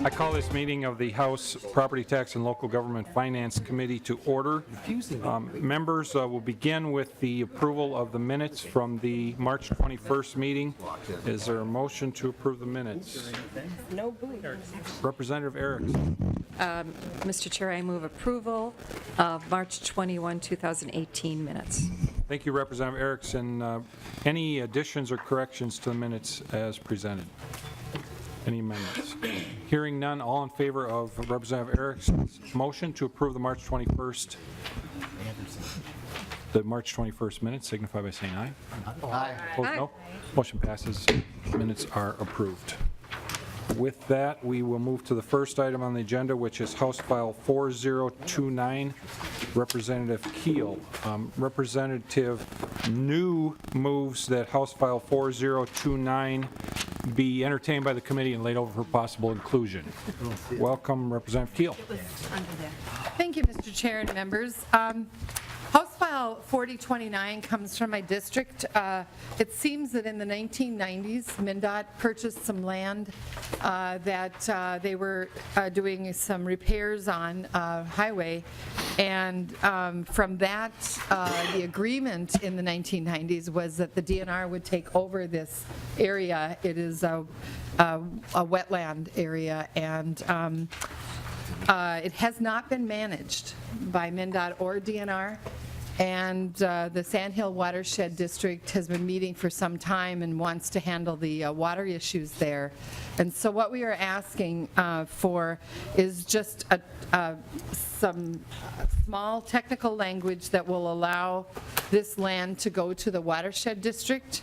I call this meeting of the House Property Tax and Local Government Finance Committee to order. Members will begin with the approval of the minutes from the March 21st meeting. Is there a motion to approve the minutes? No boo. Representative Erickson. Mr. Chair, I move approval of March 21, 2018 minutes. Thank you, Representative Erickson. Any additions or corrections to the minutes as presented? Any amendments? Hearing none, all in favor of Representative Erickson's motion to approve the March 21st minutes, signify by saying aye. Aye. Opposed, no. Motion passes. Minutes are approved. With that, we will move to the first item on the agenda, which is House File 4029, Representative Keel. Representative New moves that House File 4029 be entertained by the committee and laid over for possible inclusion. Welcome, Representative Keel. Thank you, Mr. Chair and members. House File 4029 comes from my district. It seems that in the 1990s, MnDOT purchased some land that they were doing some repairs on highway, and from that, the agreement in the 1990s was that the DNR would take over this area. It is a wetland area, and it has not been managed by MnDOT or DNR, and the Sandhill Watershed District has been meeting for some time and wants to handle the water issues there. And so what we are asking for is just some small technical language that will allow this land to go to the Watershed District,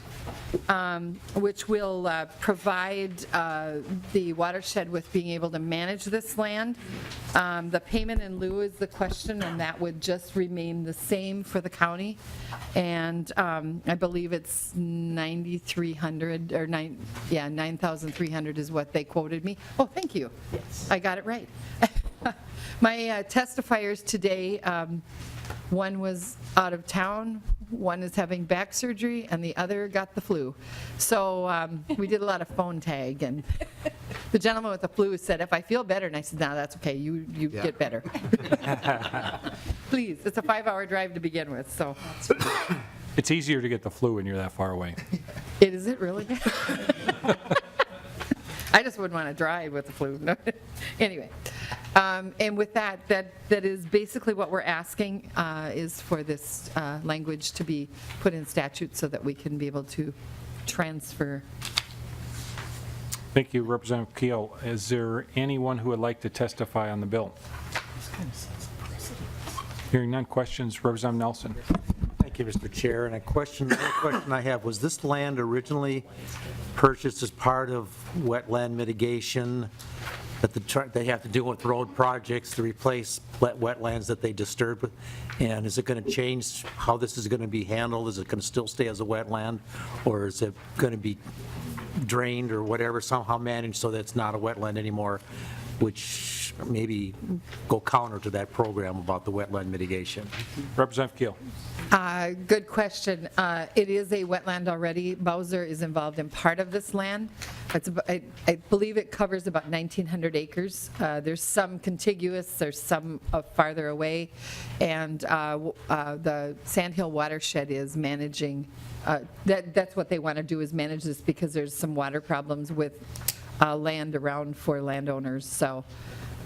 which will provide the watershed with being able to manage this land. The payment in lieu is the question, and that would just remain the same for the county. And I believe it's 9,300 or 9,300 is what they quoted me. Oh, thank you. Yes, I got it right. My testifiers today, one was out of town, one is having back surgery, and the other got the flu. So we did a lot of phone tag, and the gentleman with the flu said, if I feel better, and I said, no, that's okay, you get better. Please, it's a 5-hour drive to begin with, so. It's easier to get the flu when you're that far away. Is it really? I just wouldn't want to drive with the flu. No. Anyway, and with that is basically what we're asking is for this language to be put in statute so that we can be able to transfer. Thank you, Representative Keel. Is there anyone who would like to testify on the bill? Hearing none, questions, Representative Nelson. Thank you, Mr. Chair. And the question I have, was this land originally purchased as part of wetland mitigation that they have to do with road projects to replace wetlands that they disturbed? And is it going to change how this is going to be handled? Is it going to still stay as a wetland, or is it going to be drained or whatever, somehow managed so that it's not a wetland anymore, which maybe go counter to that program about the wetland mitigation? Representative Keel. Good question. It is a wetland already. Bowser is involved in part of this land. I believe it covers about 1,900 acres. There's some contiguous, there's some farther away, and the Sandhill Watershed is managing, that's what they want to do, is manage this because there's some water problems with land around for landowners. So,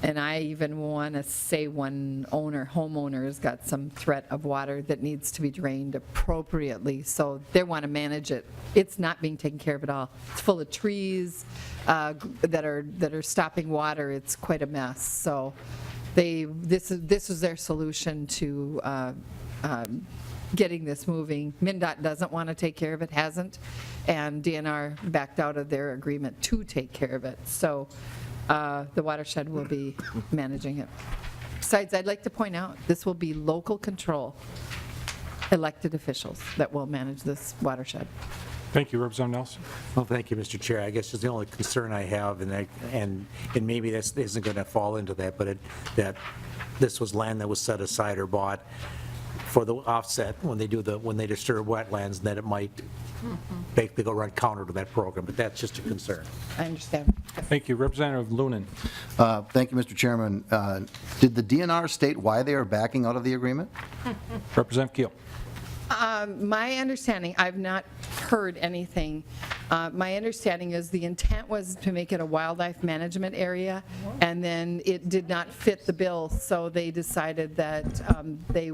and I even want to say one homeowner has got some threat of water that needs to be drained appropriately, so they want to manage it. It's not being taken care of at all. It's full of trees that are stopping water. It's quite a mess. So this is their solution to getting this moving. MnDOT doesn't want to take care of it, hasn't, and DNR backed out of their agreement to take care of it. So the watershed will be managing it. Besides, I'd like to point out, this will be local control, elected officials that will manage this watershed. Thank you, Representative Nelson. Well, thank you, Mr. Chair. I guess just the only concern I have, and maybe this isn't going to fall into that, but that this was land that was set aside or bought for the offset when they disturb wetlands, that it might basically go right counter to that program, but that's just a concern. I understand. Thank you. Representative Lunan. Thank you, Mr. Chairman. Did the DNR state why they are backing out of the agreement? Representative Keel. My understanding, I've not heard anything. My understanding is the intent was to make it a wildlife management area, and then it did not fit the bill, so they decided that they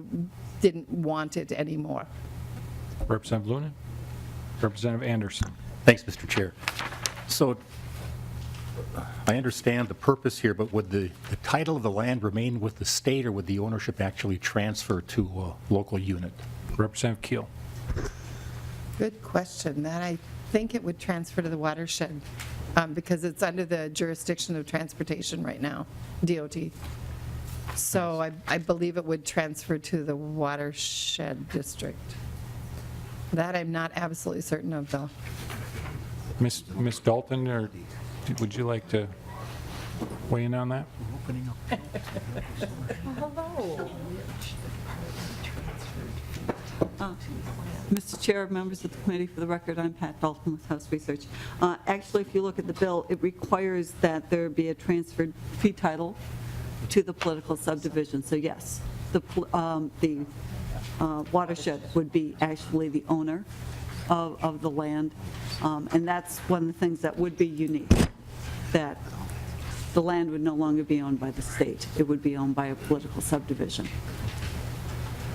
didn't want it anymore. Representative Lunan. Representative Anderson. Thanks, Mr. Chair. So I understand the purpose here, but would the title of the land remain with the state, or would the ownership actually transfer to a local unit? Representative Keel. Good question. That I think it would transfer to the watershed because it's under the jurisdiction of transportation right now, DOT. So I believe it would transfer to the watershed district. That I'm not absolutely certain of, though. Ms. Dalton, or would you like to weigh in on that? Mr. Chair, members of the committee, for the record, I'm Pat Dalton with House Research. Actually, if you look at the bill, it requires that there be a transferred fee title to the political subdivision. So yes, the watershed would be actually the owner of the land. And that's one of the things that would be unique, that the land would no longer be owned by the state. It would be owned by a political subdivision.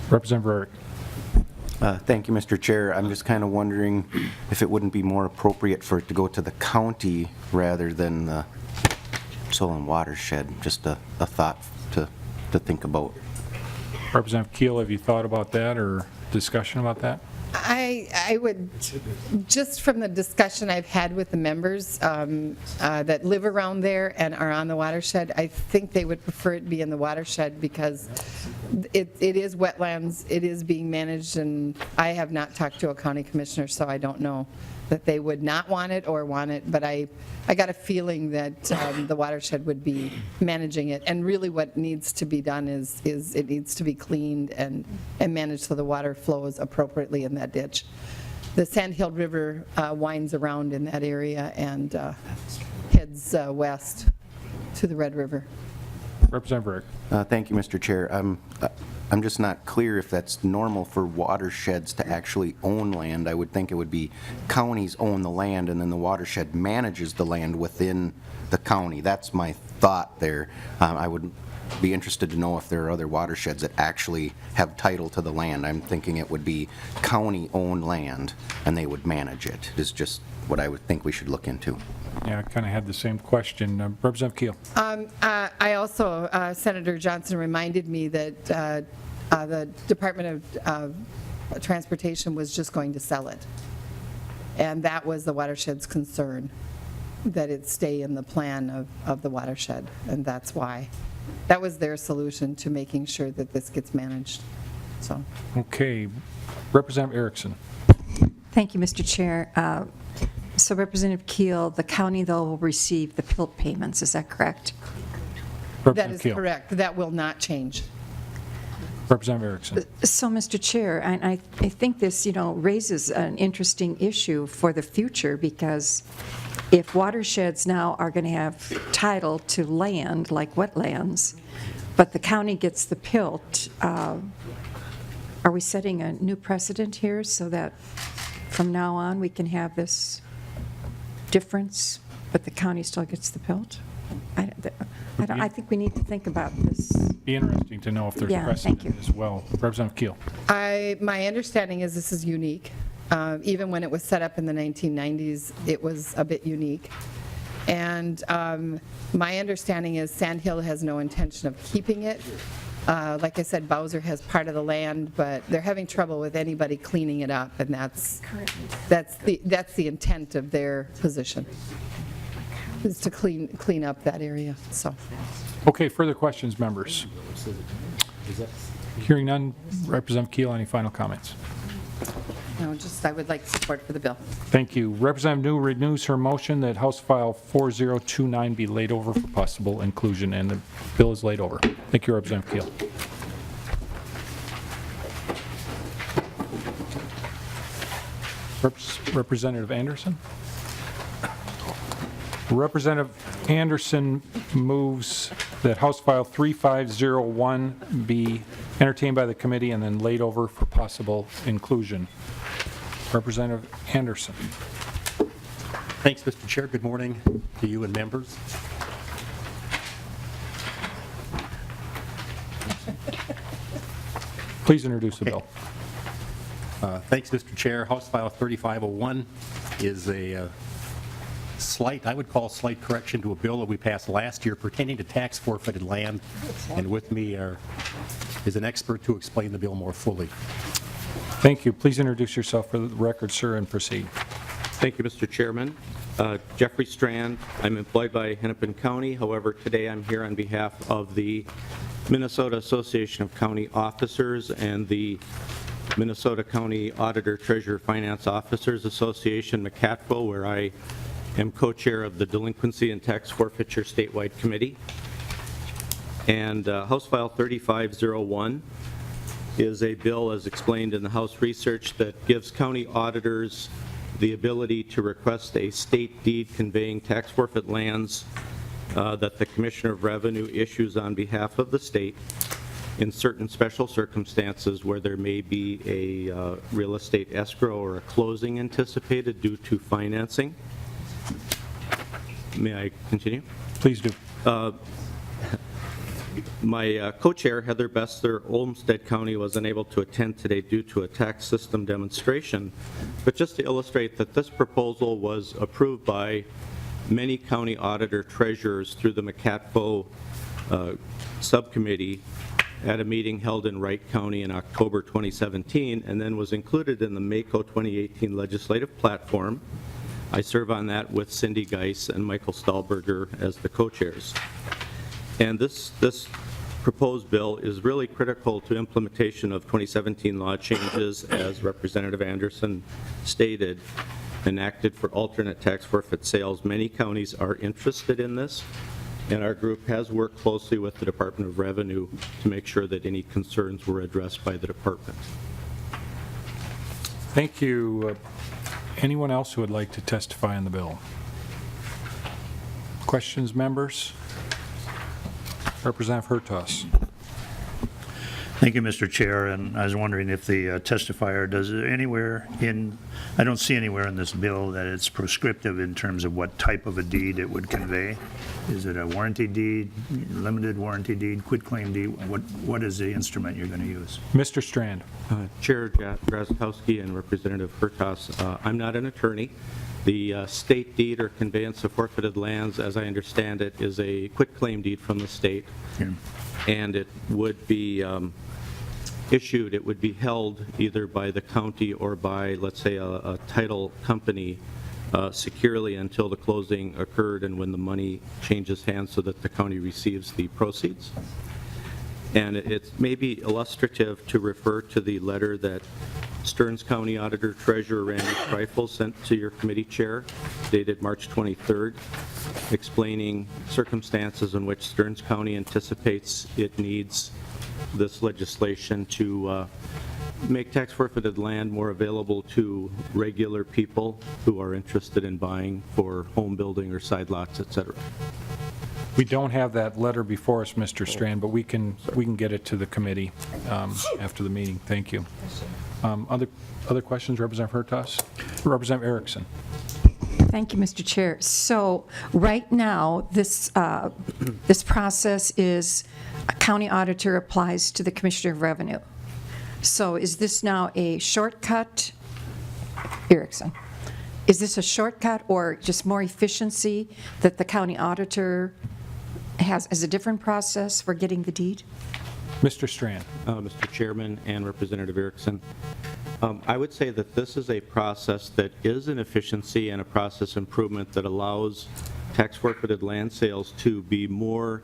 Representative Rarick. Thank you, Mr. Chair. I'm just kind of wondering if it wouldn't be more appropriate for it to go to the county rather than the Solon watershed. Just a thought to think about. Representative Keel, have you thought about that or discussion about that? I would, just from the discussion I've had with the members that live around there and are on the watershed, I think they would prefer it be in the watershed because it is wetlands, it is being managed, and I have not talked to a county commissioner, so I don't know that they would not want it or want it, but I got a feeling that the watershed would be managing it, and really what needs to be done is it needs to be cleaned and managed so the water flows appropriately in that ditch. The Sandhill River winds around in that area and heads west to the Red River. Representative Rarick. Thank you, Mr. Chair. I'm just not clear if that's normal for watersheds to actually own land. I would think it would be counties own the land and then the watershed manages the land within the county. That's my thought there. I would be interested to know if there are other watersheds that actually have title to the land. I'm thinking it would be county-owned land and they would manage it. It's just what I would think we should look into. Yeah, I kind of had the same question. Representative Keel. I also, Senator Johnson reminded me that the Department of Transportation was just going to sell it. And that was the watershed's concern, that it stay in the plan of the watershed. And that's why. That was their solution to making sure that this gets managed. So. Okay. Representative Erickson. Thank you, Mr. Chair. So Representative Keel, the county, though, will receive the PILT payments, is that correct? That Representative is Keel. correct. That will not change. Representative Erickson. So, Mr. Chair, I think this, raises an interesting issue for the future, because if watersheds now are going to have title to land, like wetlands, but the county gets the PILT, are we setting a new precedent here so that from now on we can have this difference, but the county still gets the PILT? I think we need to think about this. Be interesting to know if there's Yeah, precedent thank you. as well. Representative Keel. My understanding is this is unique. Even when it was set up in the 1990s, it was a bit unique. And my understanding is Sandhill has no intention of keeping it. Like I said, Bowser has part of the land, but they're having trouble with anybody cleaning it up, and that's the intent of their position, is to clean up that area. So. Okay, further questions, members? Hearing none, Representative Keel, any final comments? No, just I would like support for the bill. Thank you. Representative New renews her motion that House File 4029 be laid over for possible inclusion, and the bill is laid over. Thank you, Representative Keel. Representative Anderson? Representative Anderson moves that House File 3501 be entertained by the committee and then laid over for possible inclusion. Representative Anderson. Thanks, Mr. Chair. Good morning to you and members. Please introduce the bill. Thanks, Mr. Chair. House File 3501 is a slight, I would call slight correction to a bill that we passed last year pertaining to tax-forfeited land. And with me is an expert to explain the bill more fully. Thank you. Please introduce yourself for the record, sir, and proceed. Thank you, Mr. Chairman. Jeffrey Strand. I'm employed by Hennepin County. However, today I'm here on behalf of the Minnesota Association of County Officers and the Minnesota County Auditor Treasurer Finance Officers Association, McCatville, where I am co-chair of the Delinquency and Tax Forfeiture Statewide Committee. And House File 3501 is a bill, as explained in the House research, that gives county auditors the ability to request a state deed conveying tax forfeit lands that the Commissioner of Revenue issues on behalf of the state in certain special circumstances where there may be a real estate escrow or a closing anticipated due to financing. May I continue? Please do. My co-chair, Heather Bessler, Olmsted County, was unable to attend today due to a tax system demonstration. But just to illustrate that this proposal was approved by many county auditor treasurers through the McCatville subcommittee at a meeting held in Wright County in October 2017, and then was included in the MACO 2018 legislative platform. I serve on that with Cindy Geis and Michael Stahlberger as the co-chairs. And this proposed bill is really critical to implementation of 2017 law changes, as Representative Anderson stated, enacted for alternate tax forfeit sales. Many counties are interested in this, and our group has worked closely with the Department of Revenue to make sure that any concerns were addressed by the department. Thank you. Anyone else who would like to testify on the bill? Questions, members? Representative Hertaus. Thank you, Mr. Chair, and I was wondering if the testifier does it anywhere in, I don't see anywhere in this bill that it's prescriptive in terms of what type of a deed it would convey. Is it a warranty deed, limited warranty deed, quitclaim deed? What is the instrument you're going to use? Mr. Strand. Chair Grazikowski and Representative Hertaus, I'm not an attorney. The state deed or conveyance of forfeited lands, as I understand it, is a quitclaim deed from the state. Yeah. And it would be issued, it would be held either by the county or by, let's say, a title company securely until the closing occurred and when the money changes hands so that the county receives the proceeds. And it may be illustrative to refer to the letter that Stearns County Auditor Treasurer Randy Streifel sent to your committee chair, dated March 23rd, explaining circumstances in which Stearns County anticipates it needs this legislation to make tax forfeited land more available to regular people who are interested in buying for home building or side lots, et cetera. We don't have that letter before us, Mr. Strand, but we can get it to the committee after the meeting. Thank you. Other questions, Representative Hertaus? Representative Erickson. Thank you, Mr. Chair. So right now, this process is a county auditor applies to the Commissioner of Revenue. So is this now a shortcut, Erickson? Is this a shortcut or just more efficiency that the county auditor has as a different process for getting the deed? Mr. Strand. Mr. Chairman and Representative Erickson, I would say that this is a process that is an efficiency and a process improvement that allows tax forfeited land sales to be more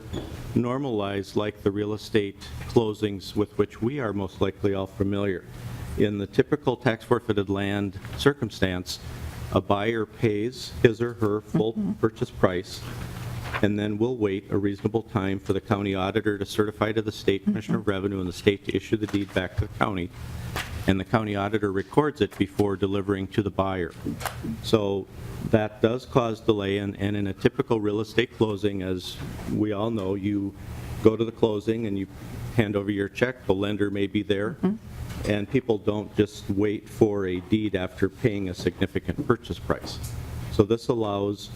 normalized, like the real estate closings with which we are most likely all familiar. In the typical tax forfeited land circumstance, a buyer pays his or her full purchase price, and then we'll wait a reasonable time for the county auditor to certify to the state Commissioner of Revenue and the state to issue the deed back to the county. and the county auditor records it before delivering to the buyer. So that does cause delay, and in a typical real estate closing, as we all know, you go to the closing and you hand over your check, the lender may be there, and people don't just wait for a deed after paying a significant purchase price. So this allows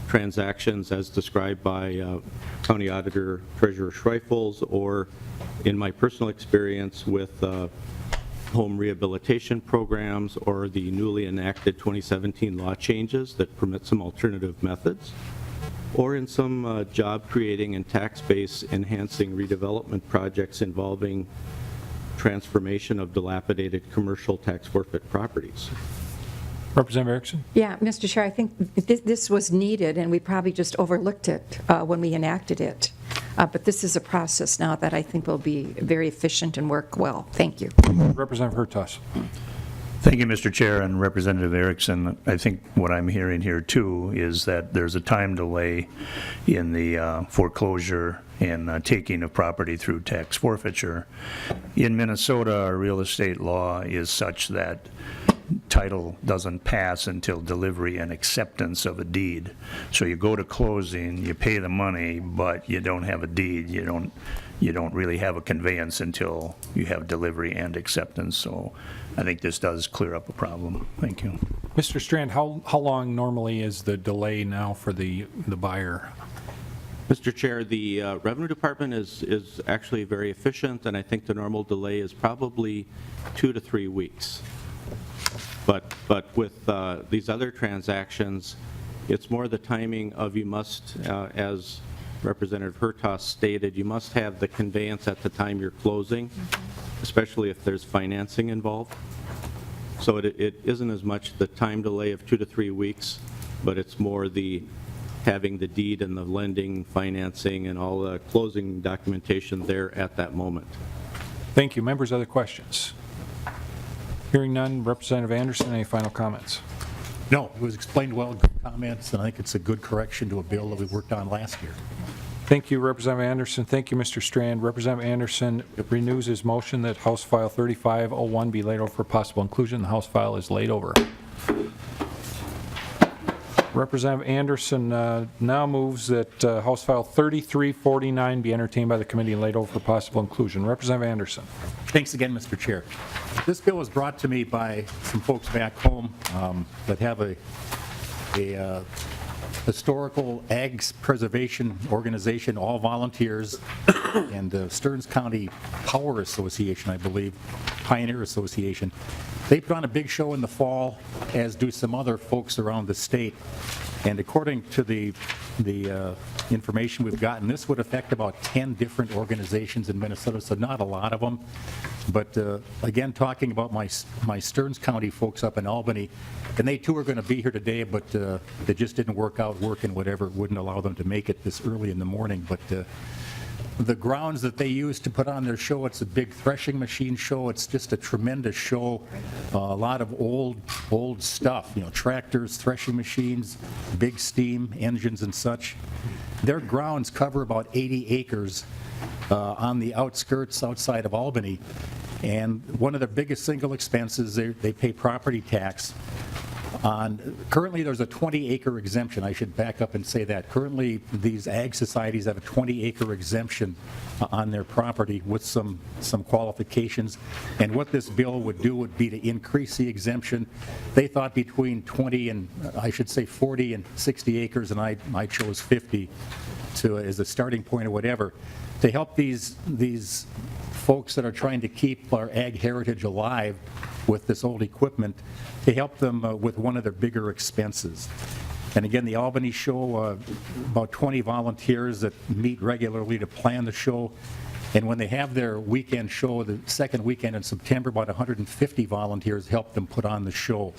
transactions as described by County Auditor Treasurer Schreifels, or in my personal experience with home rehabilitation programs or the newly enacted 2017 law changes that permit some alternative methods, or in some job creating and tax base enhancing redevelopment projects involving transformation of dilapidated commercial tax forfeit properties. Representative Erickson? Yeah, Mr. Chair, I think this was needed, and we probably just overlooked it when we enacted it. But this is a process now that I think will be very efficient and work well. Thank you. Representative Hertaus? Thank you, Mr. Chair, and Representative Erickson. I think what I'm hearing here, too, is that there's a time delay in the foreclosure and taking of property through tax forfeiture. In Minnesota, our real estate law is such that title doesn't pass until delivery and acceptance of a deed. So you go to closing, you pay the money, but you don't have a deed. You don't really have a conveyance until you have delivery and acceptance. So I think this does clear up a problem. Thank you. Mr. Strand, how long normally is the delay now for the buyer? Mr. Chair, the Revenue Department is actually very efficient, and I think the normal delay is probably 2 to 3 weeks. But with these other transactions, it's more the timing of you must, as Representative Hertaus stated, you must have the conveyance at the time you're closing, especially if there's financing involved. So it isn't as much the time delay of 2 to 3 weeks, but it's more the having the deed and the lending, financing, and all the closing documentation there at that moment. Thank you. Members, other questions? Hearing none, Representative Anderson, any final comments? No, it was explained well, good comments, and I think it's a good correction to a bill that we worked on last year. Thank you, Representative Anderson. Thank you, Mr. Strand. Representative Anderson renews his motion that House File 3501 be laid over for possible inclusion. The House file is laid over. Representative Anderson now moves that House File 3349 be entertained by the committee and laid over for possible inclusion. Representative Anderson. Thanks again, Mr. Chair. This bill was brought to me by some folks back home that have a historical ag preservation organization, all volunteers, and the Stearns County Power Association, I believe, Pioneer Association. They put on a big show in the fall, as do some other folks around the state. And according to the information we've gotten, this would affect about 10 different organizations in Minnesota, so not a lot of them. But again, talking about my Stearns County folks up in Albany, and they too are going to be here today, but it just didn't work out, work and whatever, wouldn't allow them to make it this early in the morning. But the grounds that they use to put on their show, it's a big threshing machine show. It's just a tremendous show. A lot of old stuff, you know, tractors, threshing machines, big steam engines and such. Their grounds cover about 80 acres on the outskirts outside of Albany. And one of their biggest single expenses, they pay property tax. Currently, there's a 20-acre exemption. I should back up and say that. Currently, these ag societies have a 20-acre exemption on their property with some qualifications. And what this bill would do would be to increase the exemption. They thought between 20 and, I should say, 40 and 60 acres, and I chose 50 as a starting point or whatever, to help these folks that are trying to keep our ag heritage alive with this old equipment, to help them with one of their bigger expenses. And again, the Albany show, about 20 volunteers that meet regularly to plan the show. And when they have their weekend show, the second weekend in September, about 150 volunteers help them put on the show.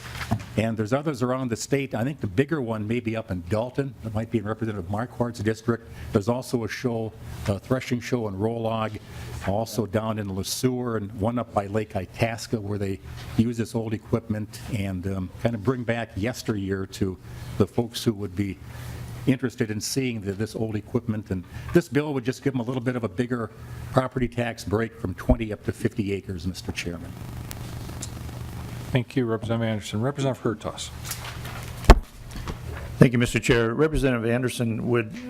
And there's others around the state. I think the bigger one may be up in Dalton. It might be in Representative Marquardt's district. There's also a show, a threshing show in Rolog, also down in Le Sueur, and one up by Lake Itasca, where they use this old equipment and kind of bring back yesteryear to the folks who would be interested in seeing this old equipment. And this bill would just give them a little bit of a bigger property tax break from 20 up to 50 acres, Mr. Chairman. Thank you, Representative Anderson. Representative Hertaus. Thank you, Mr. Chair. Representative Anderson,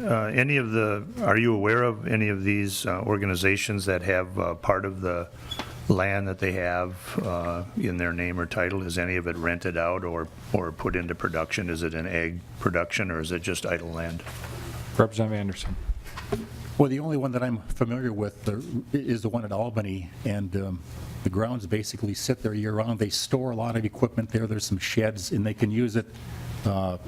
are you aware of any of these organizations that have part of the land that they have in their name or title? Is any of it rented out or put into production? Is it an ag production or is it just idle land? Representative Anderson. Well, the only one that I'm familiar with is the one at Albany, and the grounds basically sit there year-round. They store a lot of equipment there. There's some sheds, and they can use it, I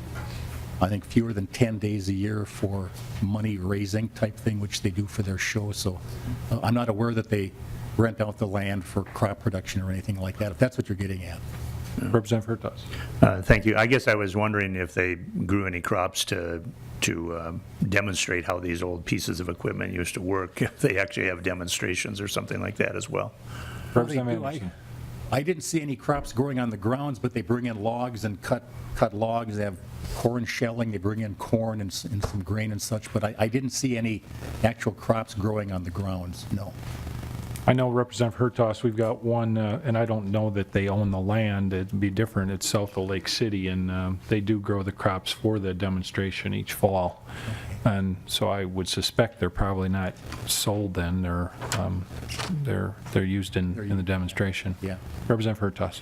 think, fewer than 10 days a year for money-raising type thing, which they do for their show. So I'm not aware that they rent out the land for crop production or anything like that, if that's what you're getting at. Representative Hertaus. Thank you. I guess I was wondering if they grew any crops to demonstrate how these old pieces of equipment used to work, if they actually have demonstrations or something like that as well. Representative Anderson. I didn't see any crops growing on the grounds, but they bring in logs and cut logs. They have corn shelling. They bring in corn and some grain and such, but I didn't see any actual crops growing on the grounds, no. I know Representative Hertaus, we've got one, and I don't know that they own the land. It'd be different. It's south of Lake City, and they do grow the crops for the demonstration each fall. And so I would suspect they're probably not sold then. They're used in the demonstration. Yeah. Representative Hertaus.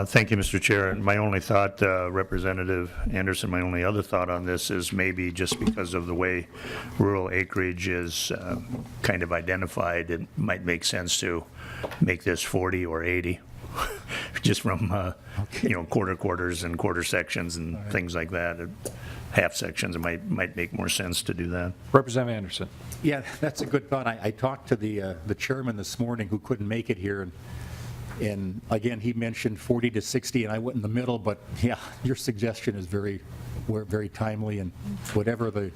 Thank you, Mr. Chair. And my only thought, Representative Anderson, my only other thought on this is maybe just because of the way rural acreage is kind of identified, it might make sense to make this 40 or 80, just from quarters and quarter sections and things like that. Half sections, it might make more sense to do that. Representative Anderson. Yeah, that's a good thought. I talked to the chairman this morning who couldn't make it here, and again, he mentioned 40 to 60, and I went in the middle, but yeah, your suggestion is very timely, and whatever the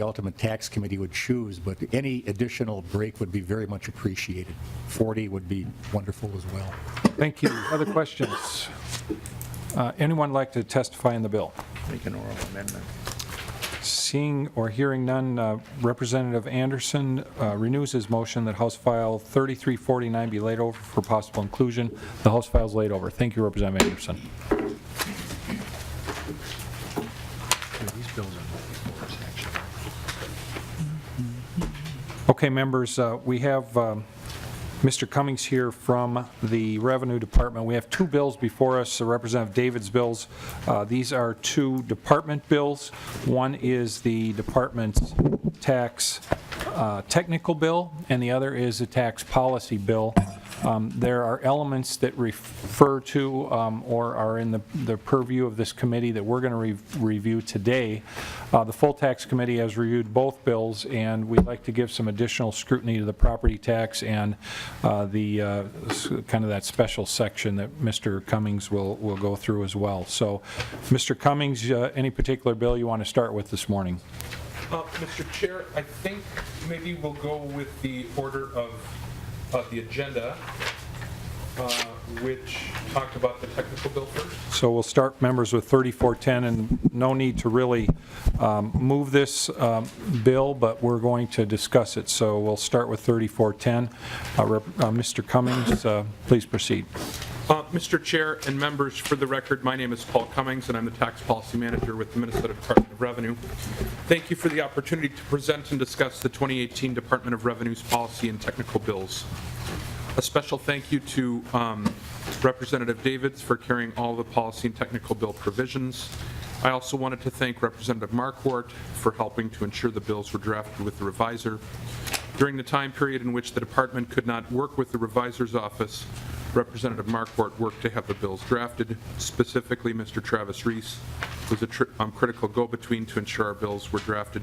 ultimate tax committee would choose, but any additional break would be very much appreciated. 40 would be wonderful as well. Thank you. Other questions? Anyone like to testify in the bill? Make an oral amendment. Seeing or hearing none, Representative Anderson renews his motion that House File 3349 be laid over for possible inclusion. The House file is laid over. Thank you, Representative Anderson. Okay, members, we have Mr. Cummings here from the Revenue Department. We have two bills before us, Representative David's bills. These are two department bills. One is the department's tax technical bill, and the other is a tax policy bill. There are elements that refer to or are in the purview of this committee that we're going to review today. The full tax committee has reviewed both bills, and we'd like to give some additional scrutiny to the property tax and the kind of that special section that Mr. Cummings will go through as well. So, Mr. Cummings, any particular bill you want to start with this morning? Mr. Chair, I think maybe we'll go with the order of the agenda, which talked about the technical bill first. So we'll start, members, with 3410, and no need to really move this bill, but we're going to discuss it. So we'll start with 3410. Mr. Cummings, please proceed. Mr. Chair and members, for the record, my name is Paul Cummings, and I'm the Tax Policy Manager with the Minnesota Department of Revenue. Thank you for the opportunity to present and discuss the 2018 Department of Revenue's policy and technical bills. A special thank you to Representative Davids for carrying all the policy and technical bill provisions. I also wanted to thank Representative Marquardt for helping to ensure the bills were drafted with the revisor. During the time period in which the department could not work with the revisor's office, Representative Marquardt worked to have the bills drafted. Specifically, Mr. Travis Reese was a critical go-between to ensure our bills were drafted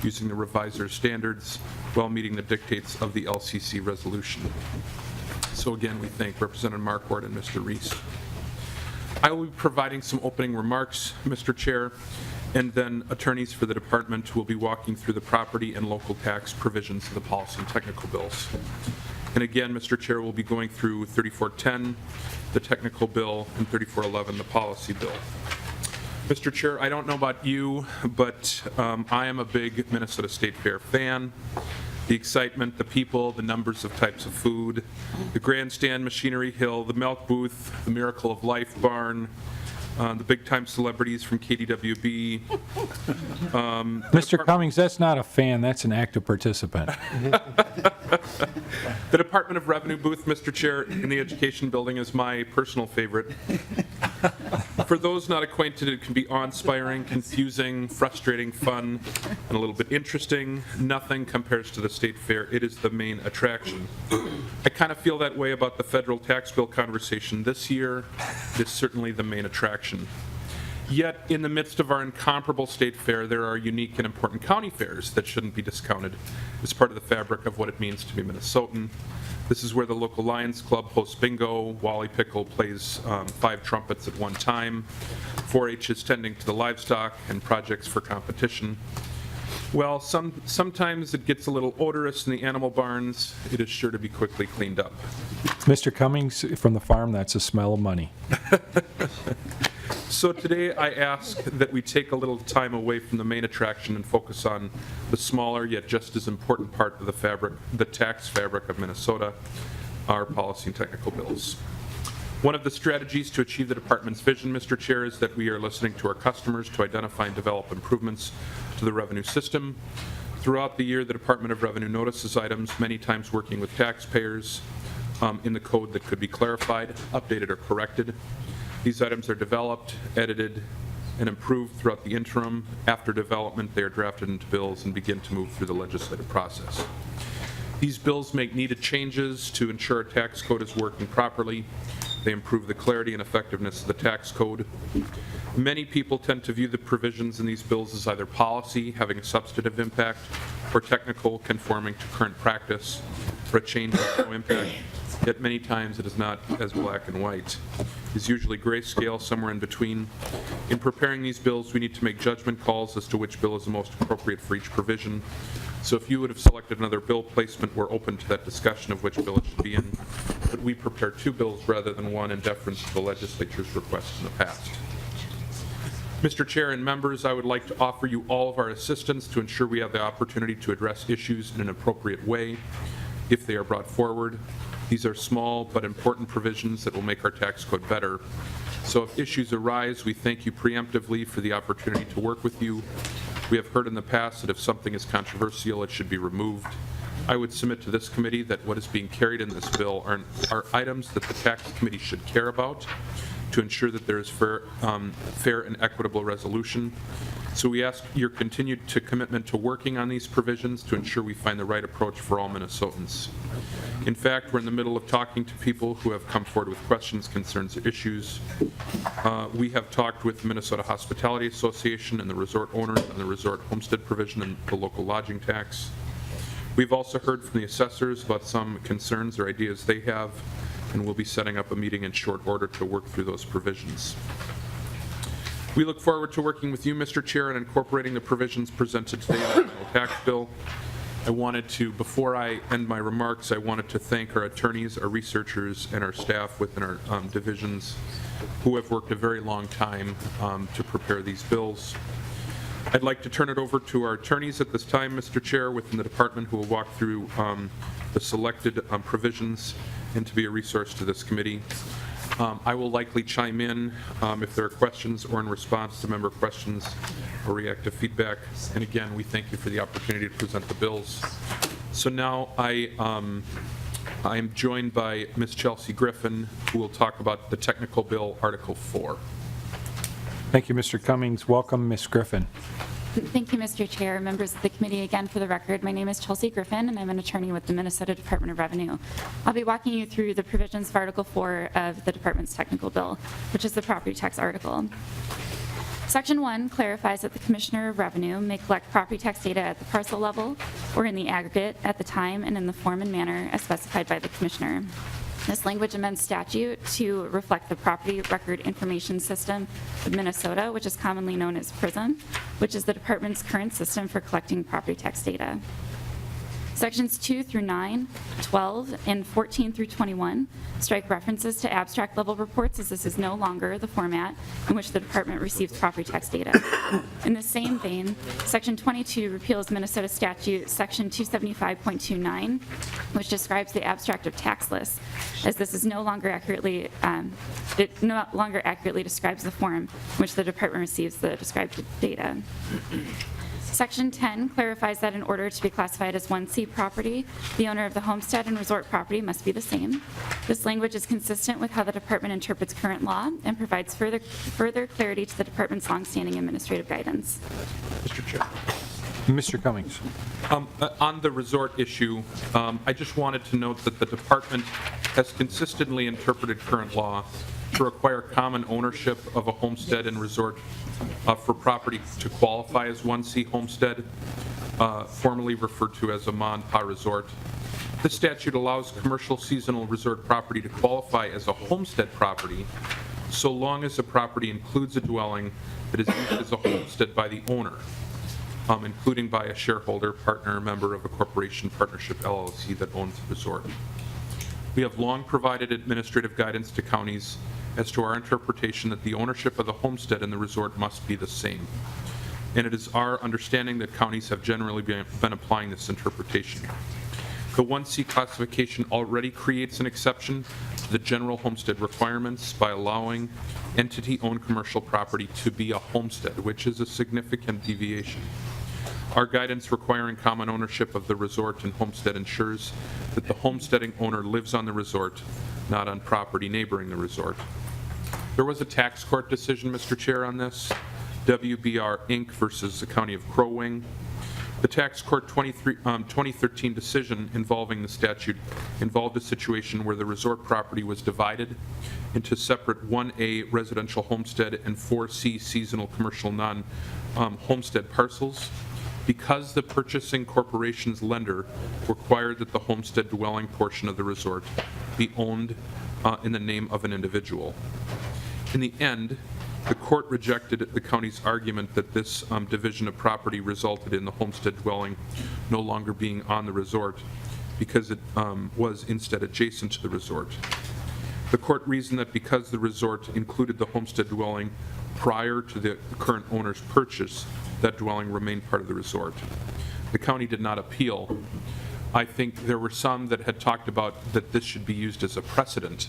using the revisor's standards while meeting the dictates of the LCC resolution. So again, we thank Representative Marquardt and Mr. Reese. I will be providing some opening remarks, Mr. Chair, and then attorneys for the department will be walking through the property and local tax provisions of the policy and technical bills. And again, Mr. Chair, we'll be going through 3410, the technical bill, and 3411, the policy bill. Mr. Chair, I don't know about you, but I am a big Minnesota State Fair fan. The excitement, the people, the numbers of types of food, the grandstand, Machinery Hill, the milk booth, the Miracle of Life barn, the big-time celebrities from KDWB. Mr. Cummings, that's not a fan, that's an active participant. The Department of Revenue booth, Mr. Chair, in the Education Building is my personal favorite. For those not acquainted, it can be awe-inspiring, confusing, frustrating, fun, and a little bit interesting. Nothing compares to the State Fair. It is the main attraction. I kind of feel that way about the federal tax bill conversation this year. It is certainly the main attraction. Yet, in the midst of our incomparable state fair, there are unique and important county fairs that shouldn't be discounted as part of the fabric of what it means to be Minnesotan. This is where the local Lions Club hosts bingo, Wally Pickle plays 5 trumpets at one time, 4-H is tending to the livestock, and projects for competition. Well, sometimes it gets a little odorous in the animal barns. It is sure to be quickly cleaned up. Mr. Cummings, from the farm, that's a smell of money. So today I ask that we take a little time away from the main attraction and focus on the smaller yet just as important part of the fabric, the tax fabric of Minnesota, our policy and technical bills. One of the strategies to achieve the department's vision, Mr. Chair, is that we are listening to our customers to identify and develop improvements to the revenue system. Throughout the year, the Department of Revenue notices items, many times working with taxpayers in the code that could be clarified, updated, or corrected. These items are developed, edited, and improved throughout the interim. After development, they are drafted into bills and begin to move through the legislative process. These bills make needed changes to ensure our tax code is working properly. They improve the clarity and effectiveness of the tax code. Many people tend to view the provisions in these bills as either policy, having a substantive impact, or technical, conforming to current practice, or a change with no impact. Yet many times it is not as black and white. It's usually grayscale, somewhere in between. In preparing these bills, we need to make judgment calls as to which bill is the most appropriate for each provision. So if you would have selected another bill placement, we're open to that discussion of which bill it should be in. But we prepare 2 bills rather than 1 in deference to the legislature's requests in the past. Mr. Chair and members, I would like to offer you all of our assistance to ensure we have the opportunity to address issues in an appropriate way if they are brought forward. These are small but important provisions that will make our tax code better. So if issues arise, we thank you preemptively for the opportunity to work with you. We have heard in the past that if something is controversial, it should be removed. I would submit to this committee that what is being carried in this bill are items that the tax committee should care about to ensure that there is fair and equitable resolution. So we ask your continued commitment to working on these provisions to ensure we find the right approach for all Minnesotans. In fact, we're in the middle of talking to people who have come forward with questions, concerns, or issues. We have talked with the Minnesota Hospitality Association and the resort owners on the resort homestead provision and the local lodging tax. We've also heard from the assessors about some concerns or ideas they have, and we'll be setting up a meeting in short order to work through those provisions. We look forward to working with you, Mr. Chair, and incorporating the provisions presented today in the general tax bill. I wanted to, before I end my remarks, I wanted to thank our attorneys, our researchers, and our staff within our divisions who have worked a very long time to prepare these bills. I'd like to turn it over to our attorneys at this time, Mr. Chair, within the department, who will walk through the selected provisions and to be a resource to this committee. I will likely chime in if there are questions or in response to member questions or reactive feedback. And again, we thank you for the opportunity to present the bills. So now I am joined by Ms. Chelsea Griffin, who will talk about the technical bill, Article 4. Thank you, Mr. Cummings. Welcome, Ms. Griffin. Thank you, Mr. Chair, members of the committee. Again, for the record, my name is Chelsea Griffin, and I'm an attorney with the Minnesota Department of Revenue. I'll be walking you through the provisions of Article 4 of the department's technical bill, which is the property tax article. Section 1 clarifies that the Commissioner of Revenue may collect property tax data at the parcel level or in the aggregate at the time and in the form and manner as specified by the Commissioner. This language amends statute to reflect the Property Record Information System of Minnesota, which is commonly known as PRISM, which is the department's current system for collecting property tax data. Sections 2 through 9, 12, and 14 through 21 strike references to abstract level reports, as this is no longer the format in which the department receives property tax data. In the same vein, Section 22 repeals Minnesota statute Section 275.29, which describes the abstract of tax lists, as this is no longer accurately, it no longer accurately describes the form in which the department receives the described data. Section 10 clarifies that in order to be classified as 1C property, the owner of the homestead and resort property must be the same. This language is consistent with how the department interprets current law and provides further clarity to the department's longstanding administrative guidance. Mr. Chair. Mr. Cummings. On the resort issue, I just wanted to note that the department has consistently interpreted current law to require common ownership of a homestead and resort for property to qualify as 1C homestead, formerly referred to as a ma resort. This statute allows commercial seasonal resort property to qualify as a homestead property so long as the property includes a dwelling that is used as a homestead by the owner, including by a shareholder, partner, member of a corporation, partnership, LLC that owns the resort. We have long provided administrative guidance to counties as to our interpretation that the ownership of the homestead and the resort must be the same. And it is our understanding that counties have generally been applying this interpretation. The 1C classification already creates an exception to the general homestead requirements by allowing entity-owned commercial property to be a homestead, which is a significant deviation. Our guidance requiring common ownership of the resort and homestead ensures that the homesteading owner lives on the resort, not on property neighboring the resort. There was a tax court decision, Mr. Chair, on this, WBR Inc. versus the County of Crow Wing. The tax court 2013 decision involving the statute involved a situation where the resort property was divided into separate 1A residential homestead and 4C seasonal commercial non-homestead parcels. Because the purchasing corporation's lender required that the homestead dwelling portion of the resort be owned in the name of an individual. In the end, the court rejected the county's argument that this division of property resulted in the homestead dwelling no longer being on the resort because it was instead adjacent to the resort. The court reasoned that because the resort included the homestead dwelling prior to the current owner's purchase, that dwelling remained part of the resort. The county did not appeal. I think there were some that had talked about that this should be used as a precedent.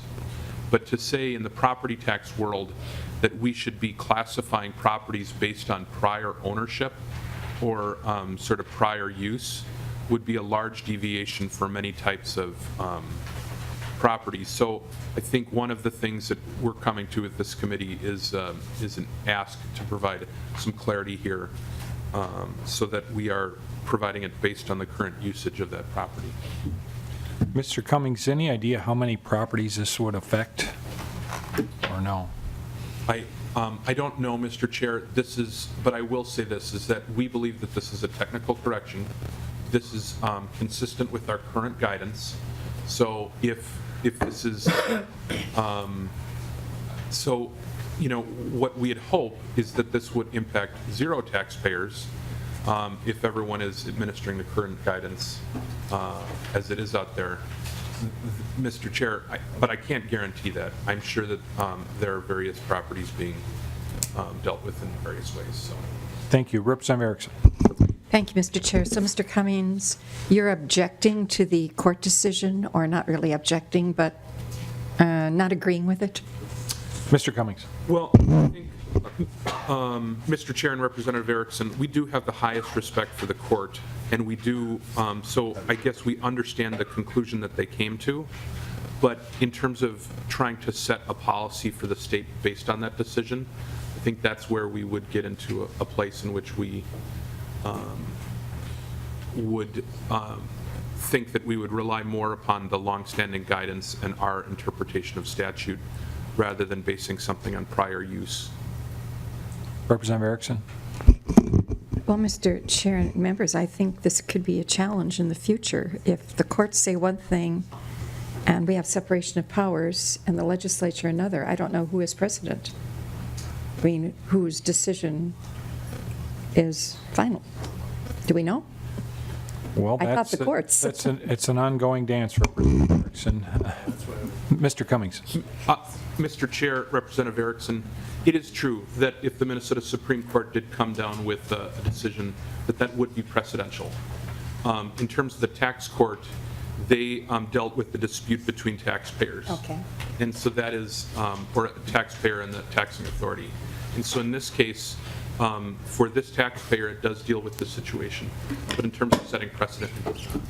But to say in the property tax world that we should be classifying properties based on prior ownership or sort of prior use would be a large deviation for many types of properties. So I think one of the things that we're coming to with this committee is an ask to provide some clarity here so that we are providing it based on the current usage of that property. Mr. Cummings, any idea how many properties this would affect, or no? I don't know, Mr. Chair. But I will say this, is that we believe that this is a technical correction. This is consistent with our current guidance. So if this is, what we had hoped is that this would impact zero taxpayers if everyone is administering the current guidance as it is out there. Mr. Chair, but I can't guarantee that. I'm sure that there are various properties being dealt with in various ways. So. Thank you. Representative Erickson. Thank you, Mr. Chair. So, Mr. Cummings, you're objecting to the court decision, or not really objecting, but not agreeing with it? Mr. Cummings. Well, I think, Mr. Chair and Representative Erickson, we do have the highest respect for the court, and we do, so I guess we understand the conclusion that they came to, but in terms of trying to set a policy for the state based on that decision, I think that's where we would get into a place in which we would think that we would rely more upon the longstanding guidance and our interpretation of statute rather than basing something on prior use. Representative Erickson. Well, Mr. Chair and members, I think this could be a challenge in the future. If the courts say one thing and we have separation of powers and the legislature another, I don't know who is president. I mean, whose decision is final? Do we know? Well, I thought that's, the courts. it's an ongoing dance, Representative Erickson. Mr. Cummings. Mr. Chair, Representative Erickson, it is true that if the Minnesota Supreme Court did come down with a decision, that would be precedential. In terms of the tax court, they dealt with the dispute between taxpayers. Okay. And so that is, or a taxpayer and the taxing authority. And so in this case, for this taxpayer, it does deal with this situation. But in terms of setting precedent, it does not.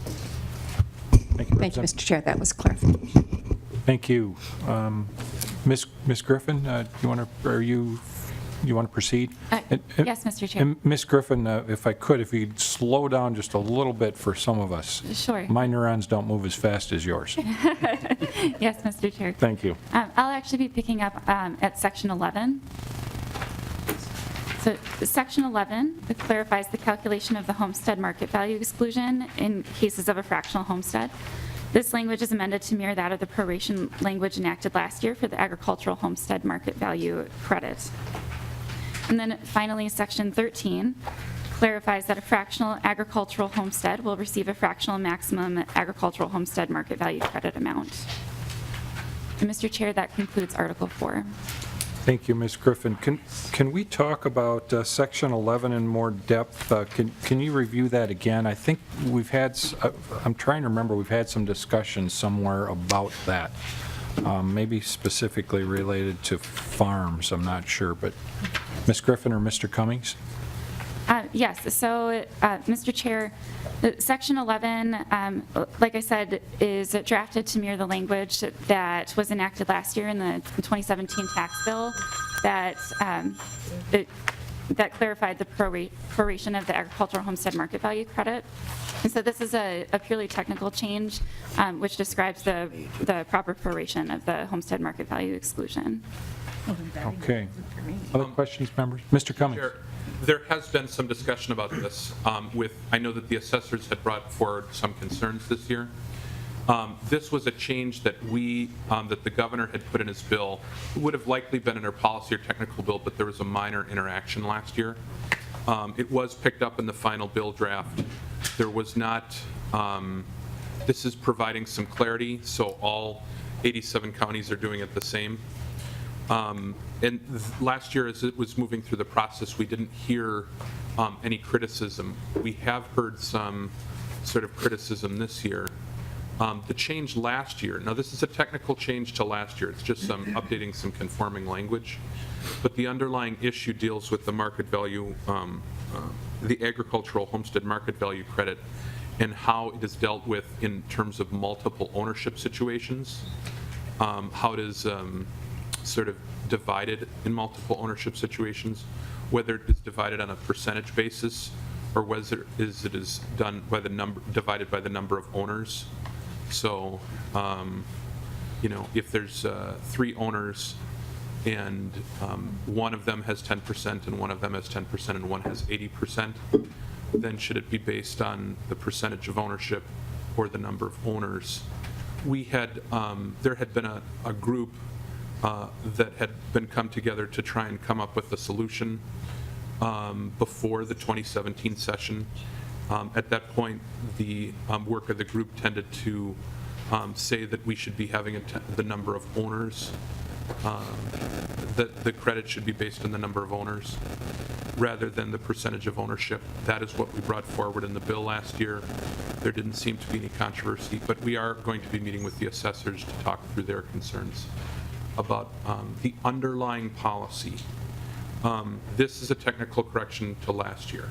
Thank you, Thank you, Representative. Mr. Chair, that was clarification. Thank you. Ms. Griffin, you want to proceed? Yes, Mr. Chair. And Ms. Griffin, if I could, if you'd slow down just a little bit for some of us. Sure. My neurons don't move as fast as yours. Yes, Mr. Chair. Thank you. I'll actually be picking up at section 11. So section 11 clarifies the calculation of the homestead market value exclusion in cases of a fractional homestead. This language is amended to mirror that of the proration language enacted last year for the agricultural homestead market value credit. And then finally, section 13 clarifies that a fractional agricultural homestead will receive a fractional maximum agricultural homestead market value credit amount. And Mr. Chair, that concludes Article 4. Thank you, Ms. Griffin. Can we talk about Section 11 in more depth? Can you review that again? I think we've had, I'm trying to remember, we've had some discussion somewhere about that, maybe specifically related to farms, I'm not sure, but Ms. Griffin or Mr. Cummings? Yes, so Mr. Chair, Section 11, like I said, is drafted to mirror the language that was enacted last year in the 2017 tax bill that clarified the proration of the agricultural homestead market value credit. And so this is a purely technical change which describes the proper proration of the homestead market value exclusion. Okay. Other questions, members? Mr. Cummings? Chair, there has been some discussion about this I know that the assessors had brought forward some concerns this year. This was a change that that the governor had put in his bill. It would have likely been in her policy or technical bill, but there was a minor interaction last year. It was picked up in the final bill draft. There was not, this is providing some clarity, so all 87 counties are doing it the same. And last year, as it was moving through the process, we didn't hear any criticism. We have heard some sort of criticism this year. The change last year, now this is a technical change to last year, it's just updating some conforming language, but the underlying issue deals with the market value, the agricultural homestead market value credit, and how it is dealt with in terms of multiple ownership situations, how it is sort of divided in multiple ownership situations, whether it is divided on a percentage basis or whether it is done by divided by the number of owners. So, if there's 3 owners and one of them has 10% and one of them has 10% and one has 80%, then should it be based on the percentage of ownership or the number of owners? There had been a group that had been come together to try and come up with a solution before the 2017 session. At that point, the work of the group tended to say that we should be having the number of owners, that the credit should be based on the number of owners rather than the percentage of ownership. That is what we brought forward in the bill last year. There didn't seem to be any controversy, but we are going to be meeting with the assessors to talk through their concerns about the underlying policy. This is a technical correction to last year.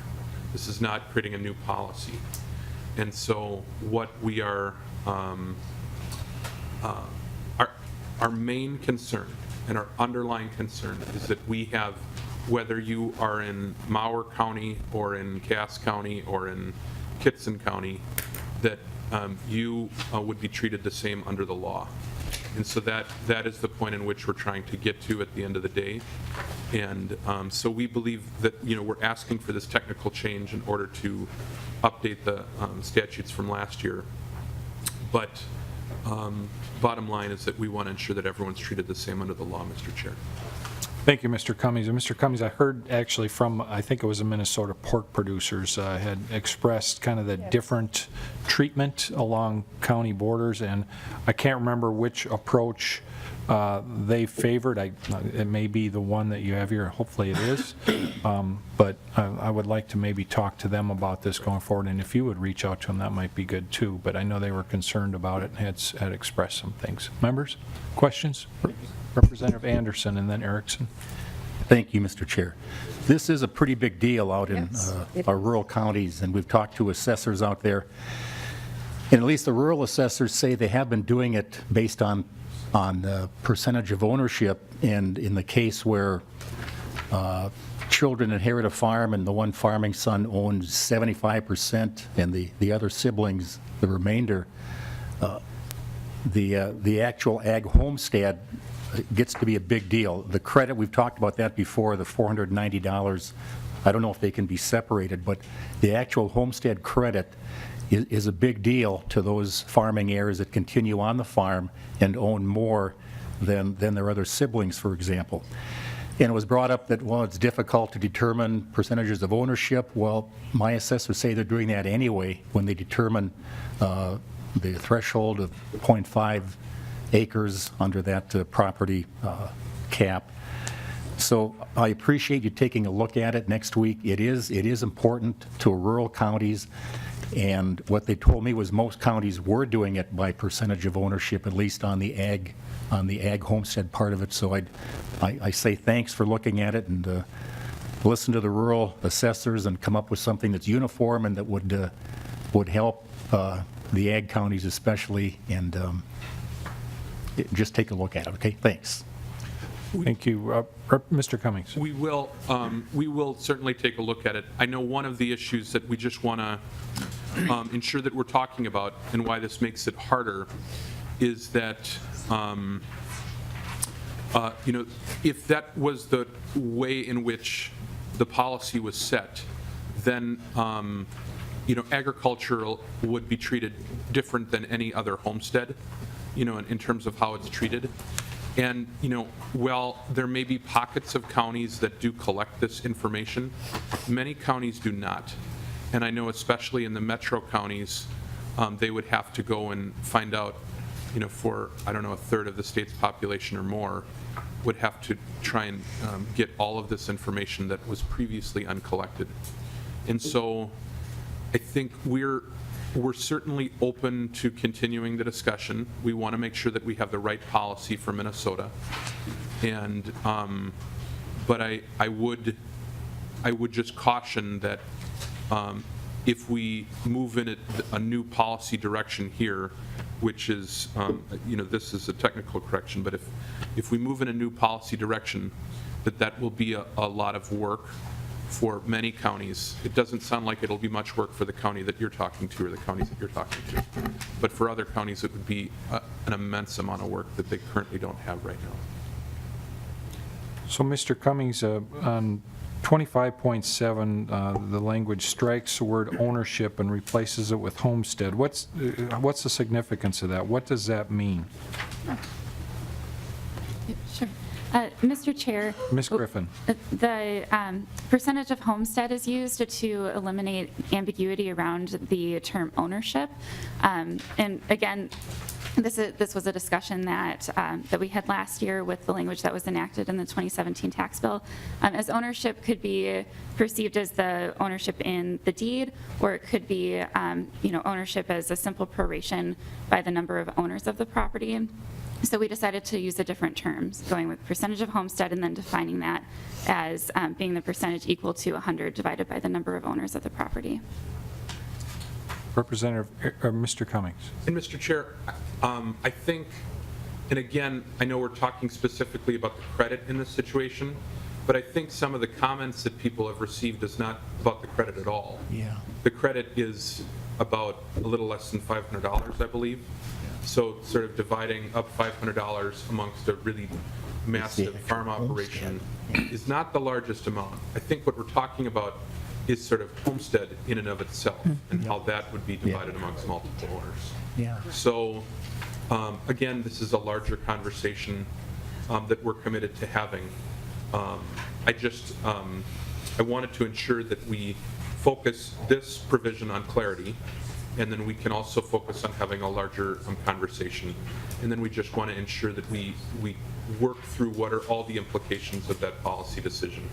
This is not creating a new policy. And so what we are, our main concern and our underlying concern is that we have, whether you are in Mower County or in Cass County or in Kitson County, that you would be treated the same under the law. And so that is the point in which we're trying to get to at the end of the day. And so we believe that, we're asking for this technical change in order to update the statutes from last year. But bottom line is that we want to ensure that everyone's treated the same under the law, Mr. Chair. Thank you, Mr. Cummings. And Mr. Cummings, I heard actually from, I think it was the Minnesota pork producers had expressed kind of the different treatment along county borders, and I can't remember which approach they favored. It may be the one that you have here, hopefully it is, but I would like to maybe talk to them about this going forward, and if you would reach out to them, that might be good too, but I know they were concerned about it and had expressed some things. Members, questions? Representative Anderson and then Erickson. Thank you, Mr. Chair. This is a pretty big deal out in Yes, it our rural counties, and we've talked to assessors out there. And at least the rural assessors say they have been doing it based on the percentage of ownership, and in the case where children inherit a farm and the one farming son owns 75% and the other siblings the remainder, the actual ag homestead gets to be a big deal. The credit, we've talked about that before, the $490, I don't know if they can be separated, but the actual homestead credit is a big deal to those farming heirs that continue on the farm and own more than their other siblings, for example. And it was brought up that, well, it's difficult to determine percentages of ownership. Well, my assessors say they're doing that anyway when they determine the threshold of 0.5 acres under that property cap. So I appreciate you taking a look at it next week. It is important to rural counties, and what they told me was most counties were doing it by percentage of ownership, at least on the ag homestead part of it. So I say thanks for looking at it, and listen to the rural assessors and come up with something that's uniform and that would help the ag counties especially, and just take a look at it, okay? Thanks. Thank you. Mr. Cummings. We will certainly take a look at it. I know one of the issues that we just want to ensure that we're talking about, and why this makes it harder, is that if that was the way in which the policy was set, then agricultural would be treated different than any other homestead, in terms of how it's treated. And, while there may be pockets of counties that do collect this information, many counties do not. And I know especially in the metro counties, they would have to go and find out, for, I don't know, a third of the state's population or more, would have to try and get all of this information that was previously uncollected. And so I think we're certainly open to continuing the discussion. We want to make sure that we have the right policy for Minnesota. And, but I would just caution that if we move in a new policy direction here, which is, this is a technical correction, but if we move in a new policy direction, that will be a lot of work for many counties. It doesn't sound like it'll be much work for the county that you're talking to or the counties that you're talking to. But for other counties, it would be an immense amount of work that they currently don't have right now. So, Mr. Cummings, on 25.7, the language strikes the word ownership and replaces it with homestead. What's the significance of that? What does that mean? Sure. Mr. Chair. Ms. Griffin. The percentage of homestead is used to eliminate ambiguity around the term ownership. And again, this was a discussion that we had last year with the language that was enacted in the 2017 tax bill, as ownership could be perceived as the ownership in the deed, or it could be ownership as a simple proration by the number of owners of the property. So we decided to use the different terms, going with percentage of homestead and then defining that as being the percentage equal to 100 divided by the number of owners of the property. Representative, Mr. Cummings. And Mr. Chair, I think, and again, I know we're talking specifically about the credit in this situation, but I think some of the comments that people have received is not about the credit at all. Yeah. The credit is about a little less than $500, I believe. So sort of dividing up $500 amongst a really massive farm operation is not the largest amount. I think what we're talking about is sort of homestead in and of itself, and how that would be divided amongst multiple owners. Yeah. So again, this is a larger conversation that we're committed to having. I wanted to ensure that we focus this provision on clarity, and then we can also focus on having a larger conversation. And then we just want to ensure that we work through what are all the implications of that policy decision.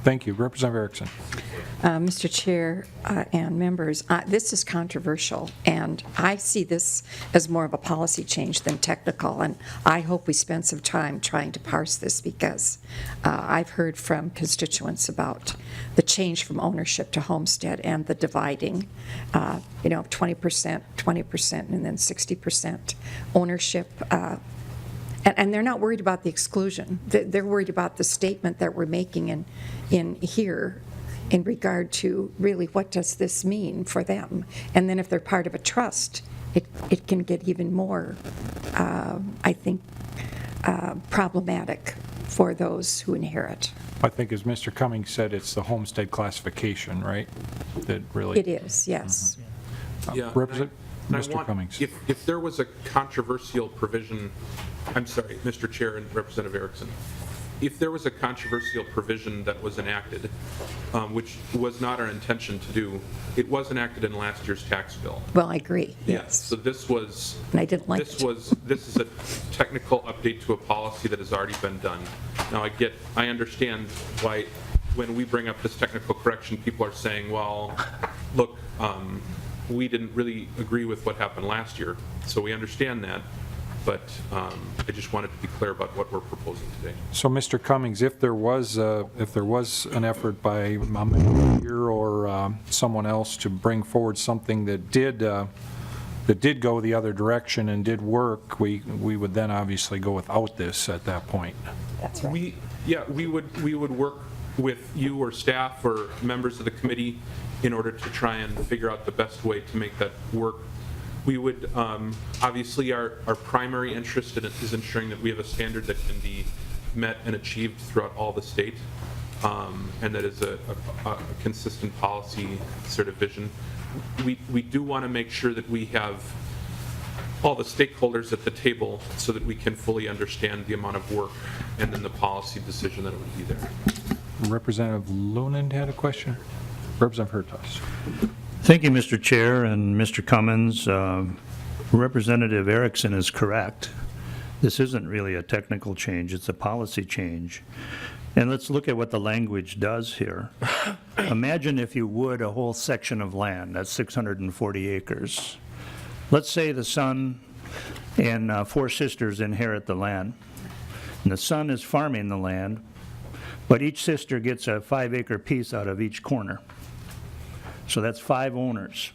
Thank you. Representative Erickson. Mr. Chair and members, this is controversial, and I see this as more of a policy change than technical, and I hope we spend some time trying to parse this, because I've heard from constituents about the change from ownership to homestead and the dividing, 20%, 20%, and then 60% ownership. And they're not worried about the exclusion. They're worried about the statement that we're making in here in regard to really what does this mean for them. And then if they're part of a trust, it can get even more, I think, problematic for those who inherit. I think, as Mr. Cummings said, it's the homestead classification, right? That really. It is, yes. Yeah, Mr. Cummings. If there was a controversial provision, I'm sorry, Mr. Chair and Representative Erickson, if there was a controversial provision that was enacted, which was not our intention to do, it was enacted in last year's tax bill. Well, I agree, Yes. yes. So this was. And I didn't like this it. This is a technical update to a policy that has already been done. Now, I understand why when we bring up this technical correction, people are saying, well, look, we didn't really agree with what happened last year, so we understand that, but I just wanted to be clear about what we're proposing today. So, Mr. Cummings, if there was an effort by a member here or someone else to bring forward something that did go the other direction and did work, we would then obviously go without this at that point. That's right. We would work with you or staff or members of the committee in order to try and figure out the best way to make that work. We would, obviously, our primary interest is ensuring that we have a standard that can be met and achieved throughout all the state, and that is a consistent policy sort of vision. We do want to make sure that we have all the stakeholders at the table so that we can fully understand the amount of work and then the policy decision that it would be there. Representative Lunan had a question. Representative Hertaus. Thank you, Mr. Chair and Mr. Cummins. Representative Erickson is correct. This isn't really a technical change, it's a policy change. And let's look at what the language does here. Imagine, if you would, a whole section of land, that's 640 acres. Let's say the son and 4 sisters inherit the land, and the son is farming the land, but each sister gets a 5-acre piece out of each corner. So that's 5 owners.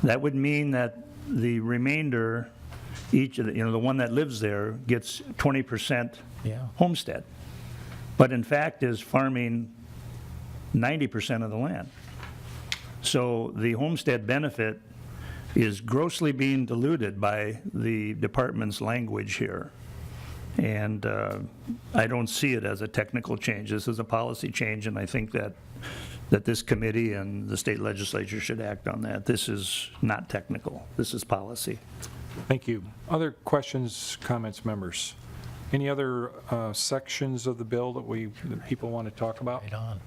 That would mean that the remainder, each of the one that lives there gets 20% homestead, but in fact is farming 90% of the land. So the homestead benefit is grossly being diluted by the department's language here. And I don't see it as a technical change. This is a policy change, and I think that this committee and the state legislature should act on that. This is not technical. This is policy. Thank you. Other questions, comments, members? Any other sections of the bill that people want to talk about? Right on.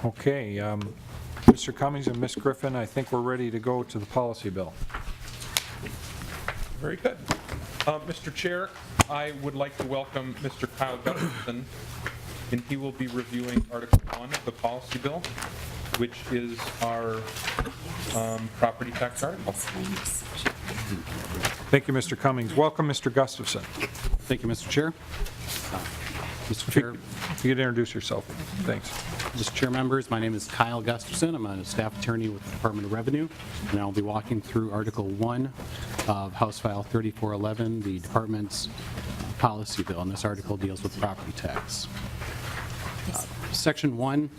Okay. Mr. Cummings and Ms. Griffin, I think we're ready to go to the policy bill. Very good. Mr. Chair, I would like to welcome Mr. Kyle Gustafson, and he will be reviewing Article 1 of the policy bill, which is our property tax article. Thank you, Mr. Cummings. Welcome, Mr. Gustafson. Thank you, Mr. Chair. Mr. If Chair, you could introduce yourself. Thanks. Mr. Chair members, my name is Kyle Gustafson. I'm a staff attorney with the Department of Revenue, and I'll be walking through Article 1 of House File 3411, the department's policy bill, and this article deals with property tax. Section 1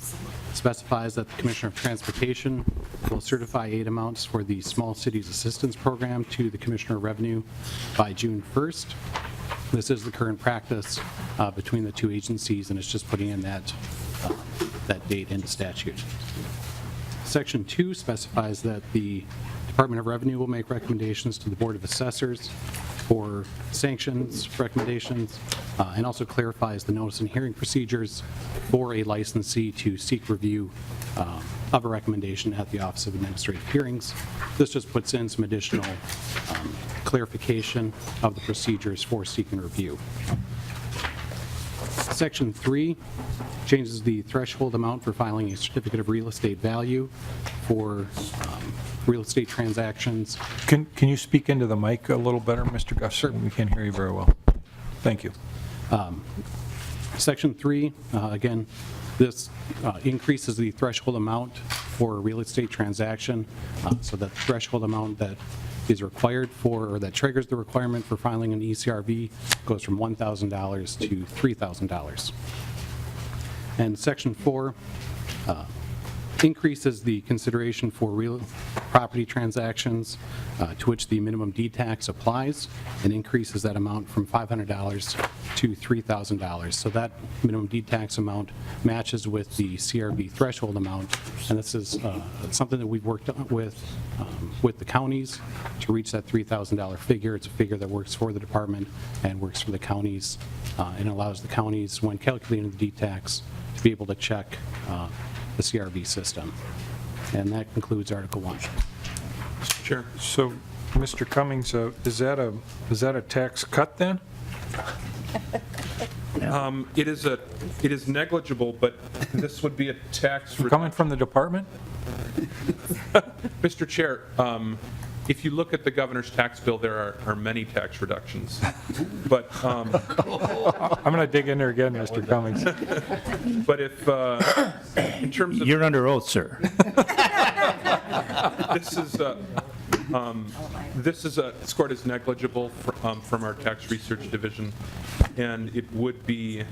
specifies that the Commissioner of Transportation will certify aid amounts for the Small Cities Assistance Program to the Commissioner of Revenue by June 1st. This is the current practice between the two agencies, and it's just putting in that date into statute. Section 2 specifies that the Department of Revenue will make recommendations to the Board of Assessors for sanctions, recommendations, and also clarifies the notice and hearing procedures for a licensee to seek review of a recommendation at the Office of Administrative Hearings. This just puts in some additional clarification of the procedures for seeking review. Section 3 changes the threshold amount for filing a certificate of real estate value for real estate transactions. Can you speak into the mic a little better, Mr. Gus? Sure. We can't hear you very well. Thank you. Section 3, again, this increases the threshold amount for a real estate transaction, so that threshold amount that is required for, or that triggers the requirement for filing an ECRV goes from $1,000 to $3,000. And Section 4 increases the consideration for real property transactions to which the minimum deed tax applies, and increases that amount from $500 to $3,000. So that minimum deed tax amount matches with the CRV threshold amount, and this is something that we've worked on with the counties to reach that $3,000 figure. It's a figure that works for the department and works for the counties, and allows the counties, when calculating the deed tax, to be able to check the CRV system. And that concludes Article 1. Mr. Chair. So, Mr. Cummings, is that a tax cut then? It is negligible, but this would be a tax. Coming from the department? Mr. Chair, if you look at the governor's tax bill, there are many tax reductions. But I'm going to dig in there again, Mr. Cummings. but if in terms of You're under oath, sir. this is scored as negligible from our tax research division, and it would be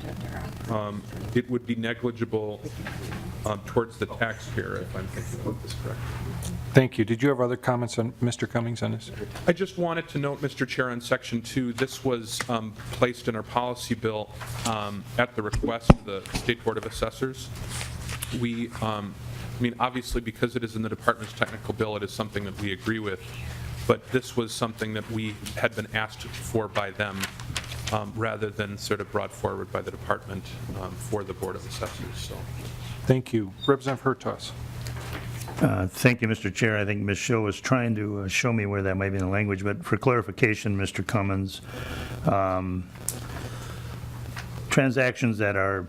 negligible towards the taxpayer, if I'm thinking about this correctly. Thank you. Did you have other comments on Mr. Cummings on this? I just wanted to note, Mr. Chair, on Section 2, this was placed in our policy bill at the request of the State Board of Assessors. We, I mean, obviously, because it is in the department's technical bill, it is something that we agree with, but this was something that we had been asked for by them rather than sort of brought forward by the department for the Board of Assessors. So, thank you. Representative Hertaus. Thank you, Mr. Chair. I think Ms. Scho was trying to show me where that might be in the language, but for clarification, Mr. Cummins, transactions that are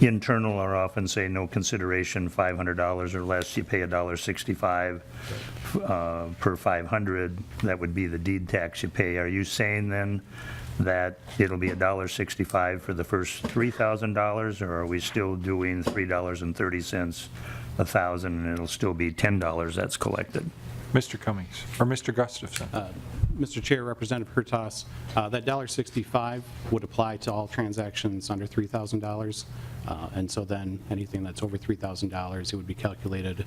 internal are often say no consideration, $500 or less, you pay $1.65 per 500. That would be the deed tax you pay. Are you saying then that it'll be $1.65 for the first $3,000, or are we still doing $3.30, 1,000, and it'll still be $10 that's collected? Mr. Cummings, or Mr. Gustafson. Mr. Chair, Representative Hertaus, that $1.65 would apply to all transactions under $3,000, and so then anything that's over $3,000, it would be calculated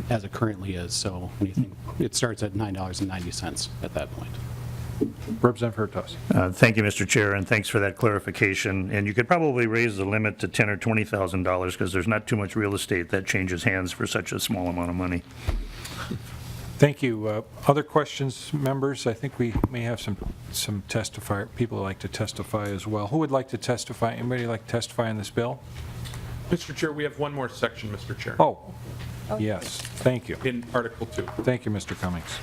as it currently is. So anything, it starts at $9.90 at that point. Representative Hertaus. Thank you, Mr. Chair, and thanks for that clarification. And you could probably raise the limit to $10,000 or $20,000 because there's not too much real estate that changes hands for such a small amount of money. Thank you. Other questions, members? I think we may have some people who like to testify as well. Who would like to testify? Anybody like to testify on this bill? Mr. Chair, we have one more section, Mr. Chair. Oh, yes. Thank you. In Article 2. Thank you, Mr. Cummings.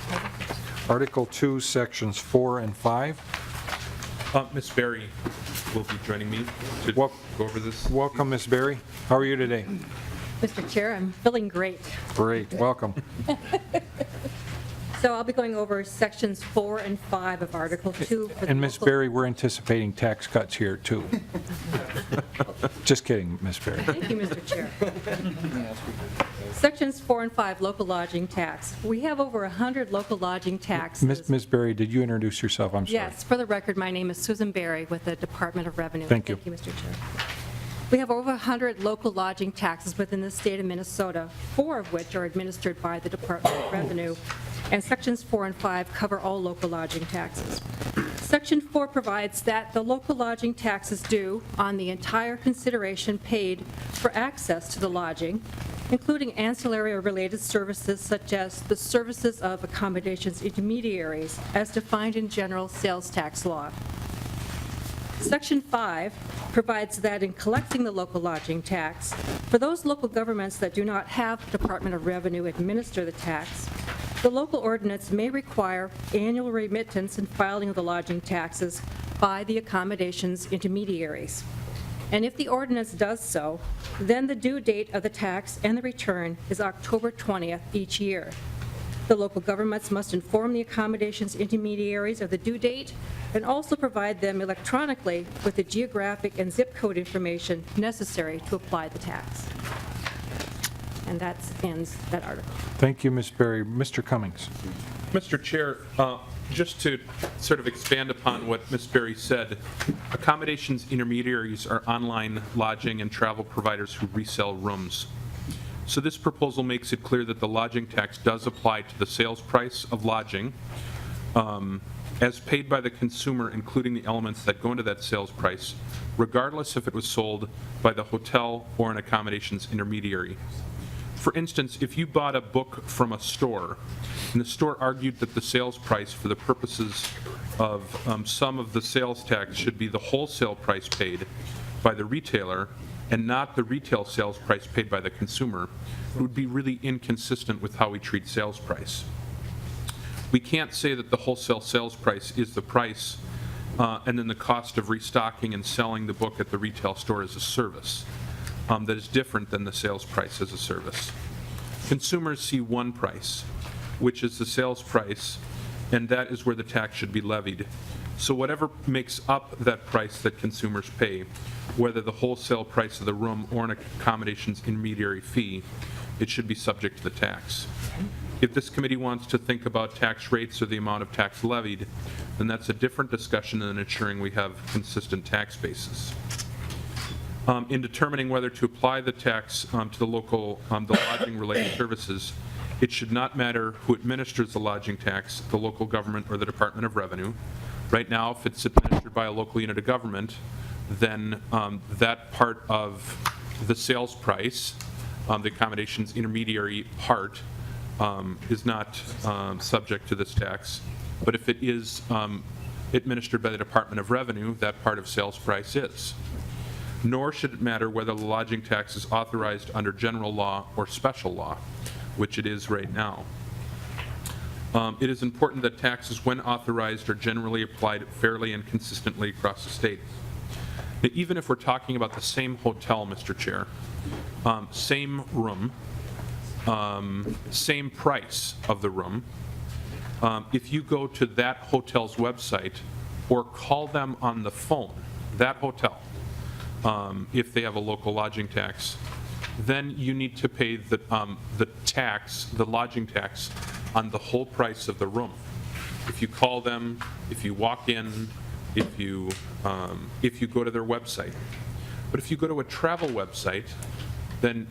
Article 2, Sections 4 and 5. Ms. Berry will be joining me to go over this. Welcome, Ms. Berry. How are you today? Mr. Chair, I'm feeling great. Great. Welcome. So I'll be going over Sections 4 and 5 of Article 2. And Ms. Berry, we're anticipating tax cuts here, too. Just kidding, Ms. Berry. Thank you, Mr. Chair. Sections 4 and 5, local lodging tax. We have over 100 local lodging taxes. Ms. Berry, did you introduce yourself? I'm sorry. Yes, for the record, my name is Susan Berry with the Department of Revenue. Thank you. Thank you, Mr. Chair. We have over 100 local lodging taxes within the state of Minnesota, 4 of which are administered by the Department of Revenue, and Sections 4 and 5 cover all local lodging taxes. Section 4 provides that the local lodging tax is due on the entire consideration paid for access to the lodging, including ancillary or related services such as the services of accommodations intermediaries as defined in general sales tax law. Section 5 provides that in collecting the local lodging tax, for those local governments that do not have Department of Revenue administer the tax, the local ordinance may require annual remittance and filing of the lodging taxes by the accommodations intermediaries. And if the ordinance does so, then the due date of the tax and the return is October 20th each year. The local governments must inform the accommodations intermediaries of the due date and also provide them electronically with the geographic and zip code information necessary to apply the tax. And that ends that article. Thank you, Ms. Berry. Mr. Cummings. Mr. Chair, just to sort of expand upon what Ms. Berry said, accommodations intermediaries are online lodging and travel providers who resell rooms. So this proposal makes it clear that the lodging tax does apply to the sales price of lodging as paid by the consumer, including the elements that go into that sales price, regardless if it was sold by the hotel or an accommodations intermediary. For instance, if you bought a book from a store, and the store argued that the sales price for the purposes of some of the sales tax should be the wholesale price paid by the retailer and not the retail sales price paid by the consumer, it would be really inconsistent with how we treat sales price. We can't say that the wholesale sales price is the price and then the cost of restocking and selling the book at the retail store is a service. That is different than the sales price as a service. Consumers see one price, which is the sales price, and that is where the tax should be levied. So whatever makes up that price that consumers pay, whether the wholesale price of the room or an accommodations intermediary fee, it should be subject to the tax. If this committee wants to think about tax rates or the amount of tax levied, then that's a different discussion than ensuring we have consistent tax bases. In determining whether to apply the tax to the local, the lodging-related services, it should not matter who administers the lodging tax, the local government or the Department of Revenue. Right now, if it's administered by a local unit of government, then that part of the sales price, the accommodations intermediary part, is not subject to this tax. But if it is administered by the Department of Revenue, that part of sales price is. Nor should it matter whether the lodging tax is authorized under general law or special law, which it is right now. It is important that taxes, when authorized, are generally applied fairly and consistently across the state. Now, even if we're talking about the same hotel, Mr. Chair, same room, same price of the room, if you go to that hotel's website or call them on the phone, that hotel, if they have a local lodging tax, then you need to pay the tax, the lodging tax, on the whole price of the room. If you call them, if you walk in, if you go to their website. But if you go to a travel website, then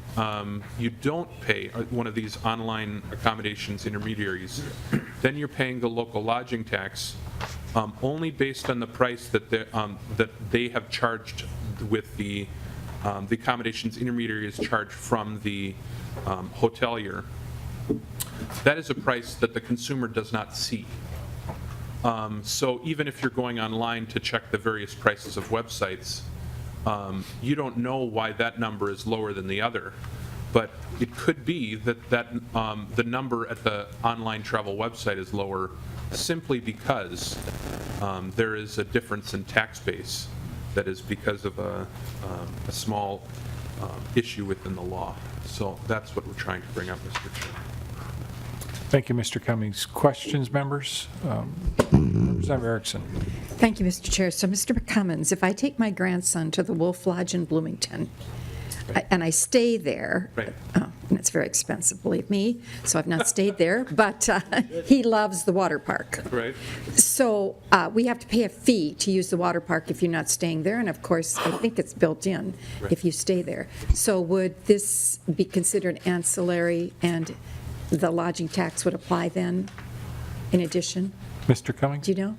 you don't pay one of these online accommodations intermediaries. Then you're paying the local lodging tax only based on the price that they have charged with the accommodations intermediary is charged from the hotelier. That is a price that the consumer does not see. So even if you're going online to check the various prices of websites, you don't know why that number is lower than the other. But it could be that the number at the online travel website is lower simply because there is a difference in tax base that is because of a small issue within the law. So that's what we're trying to bring up, Mr. Chair. Thank you, Mr. Cummings. Questions, members? Representative Erickson. Thank you, Mr. Chair. So, Mr. Cummins, if I take my grandson to the Wolf Lodge in Bloomington, and I stay there, and it's very expensive, believe me, so I've not stayed there, but he loves the water park. Right. So we have to pay a fee to use the water park if you're not staying there, and of course, I think it's built in if you stay there. So would this be considered ancillary, and the lodging tax would apply then, in addition? Mr. Cummings? Do you know?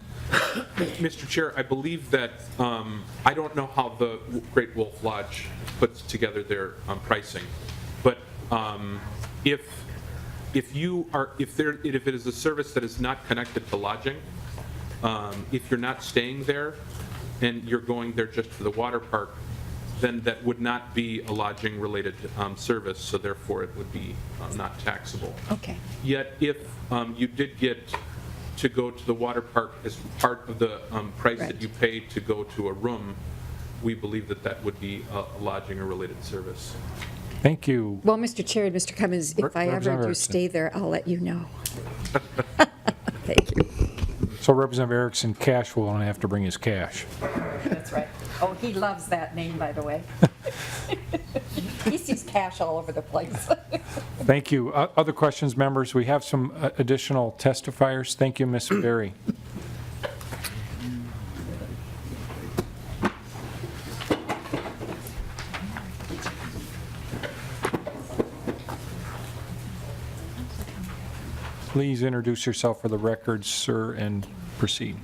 Mr. Chair, I believe that, I don't know how the Great Wolf Lodge puts together their pricing, but if it is a service that is not connected to lodging, if you're not staying there and you're going there just for the water park, then that would not be a lodging-related service, so therefore it would be not taxable. Okay. Yet if you did get to go to the water park as part of the price Right. that you pay to go to a room, we believe that that would be a lodging or related service. Thank you. Well, Mr. Chair and Mr. Cummings, if I ever Representative do Erickson. stay there, I'll let you know. Thank you. So Representative Erickson, cash will only have to bring his cash. That's right. Oh, he loves that name, by the way. He sees cash all over the place. Thank you. Other questions, members? We have some additional testifiers. Thank you, Ms. Berry. Please introduce yourself for the record, sir, and proceed.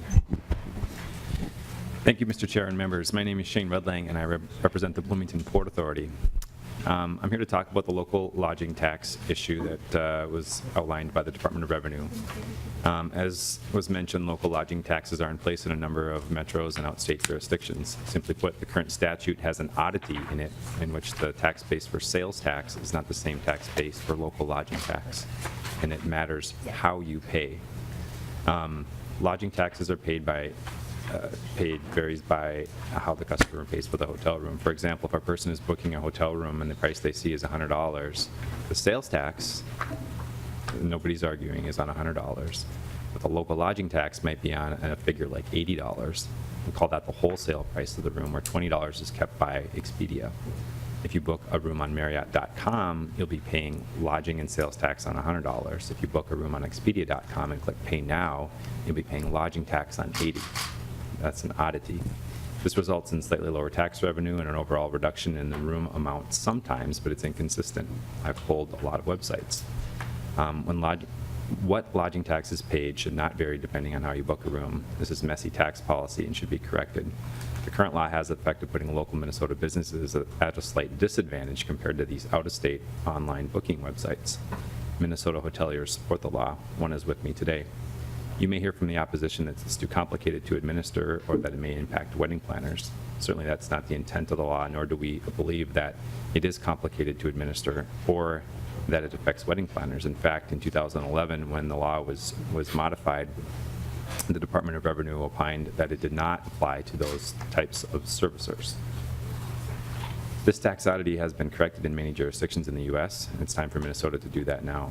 Thank you, Mr. Chair and members. My name is Shane Redlang, and I represent the Bloomington Port Authority. I'm here to talk about the local lodging tax issue that was outlined by the Department of Revenue. As was mentioned, local lodging taxes are in place in a number of metros and outstate jurisdictions. Simply put, the current statute has an oddity in it in which the tax base for sales tax is not the same tax base for local lodging tax, and it matters how you pay. Lodging taxes are paid varies by how the customer pays for the hotel room. For example, if a person is booking a hotel room and the price they see is $100, the sales tax, nobody's arguing, is on $100. But the local lodging tax might be on a figure like $80. We call that the wholesale price of the room, where $20 is kept by Expedia. If you book a room on Marriott.com, you'll be paying lodging and sales tax on $100. If you book a room on Expedia.com and click Pay Now, you'll be paying lodging tax on $80. That's an oddity. This results in slightly lower tax revenue and an overall reduction in the room amount sometimes, but it's inconsistent. I've polled a lot of websites. What lodging tax is paid should not vary depending on how you book a room. This is messy tax policy and should be corrected. The current law has the effect of putting local Minnesota businesses at a slight disadvantage compared to these out-of-state online booking websites. Minnesota hoteliers support the law. One is with me today. You may hear from the opposition that it's too complicated to administer or that it may impact wedding planners. Certainly that's not the intent of the law, nor do we believe that it is complicated to administer or that it affects wedding planners. In fact, in 2011, when the law was modified, the Department of Revenue opined that it did not apply to those types of servicers. This tax oddity has been corrected in many jurisdictions in the U.S., and it's time for Minnesota to do that now.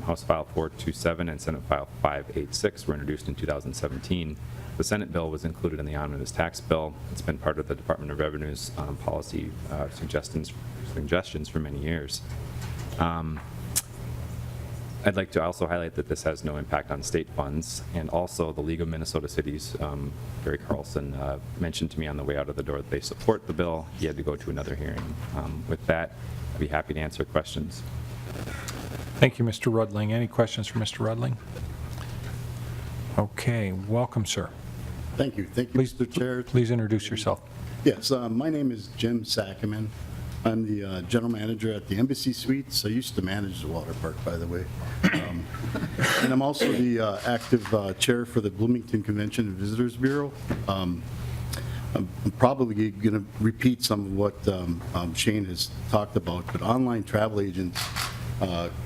House File 427 and Senate File 586 were introduced in 2017. The Senate bill was included in the omnibus tax bill. It's been part of the Department of Revenue's policy suggestions for many years. I'd like to also highlight that this has no impact on state funds, and also the League of Minnesota Cities, Barry Carlson, mentioned to me on the way out of the door that they support the bill. He had to go to another hearing. With that, I'd be happy to answer questions. Thank you, Mr. Rudling. Any questions for Mr. Rudling? Okay, welcome, sir. Thank you. Thank you, Mr. Chair. Please introduce yourself. Yes, my name is Jim Sackerman. I'm the general manager at the Embassy Suites. I used to manage the water park, by the way. And I'm also the active chair for the Bloomington Convention and Visitors Bureau. I'm probably going to repeat some of what Shane has talked about, but online travel agents,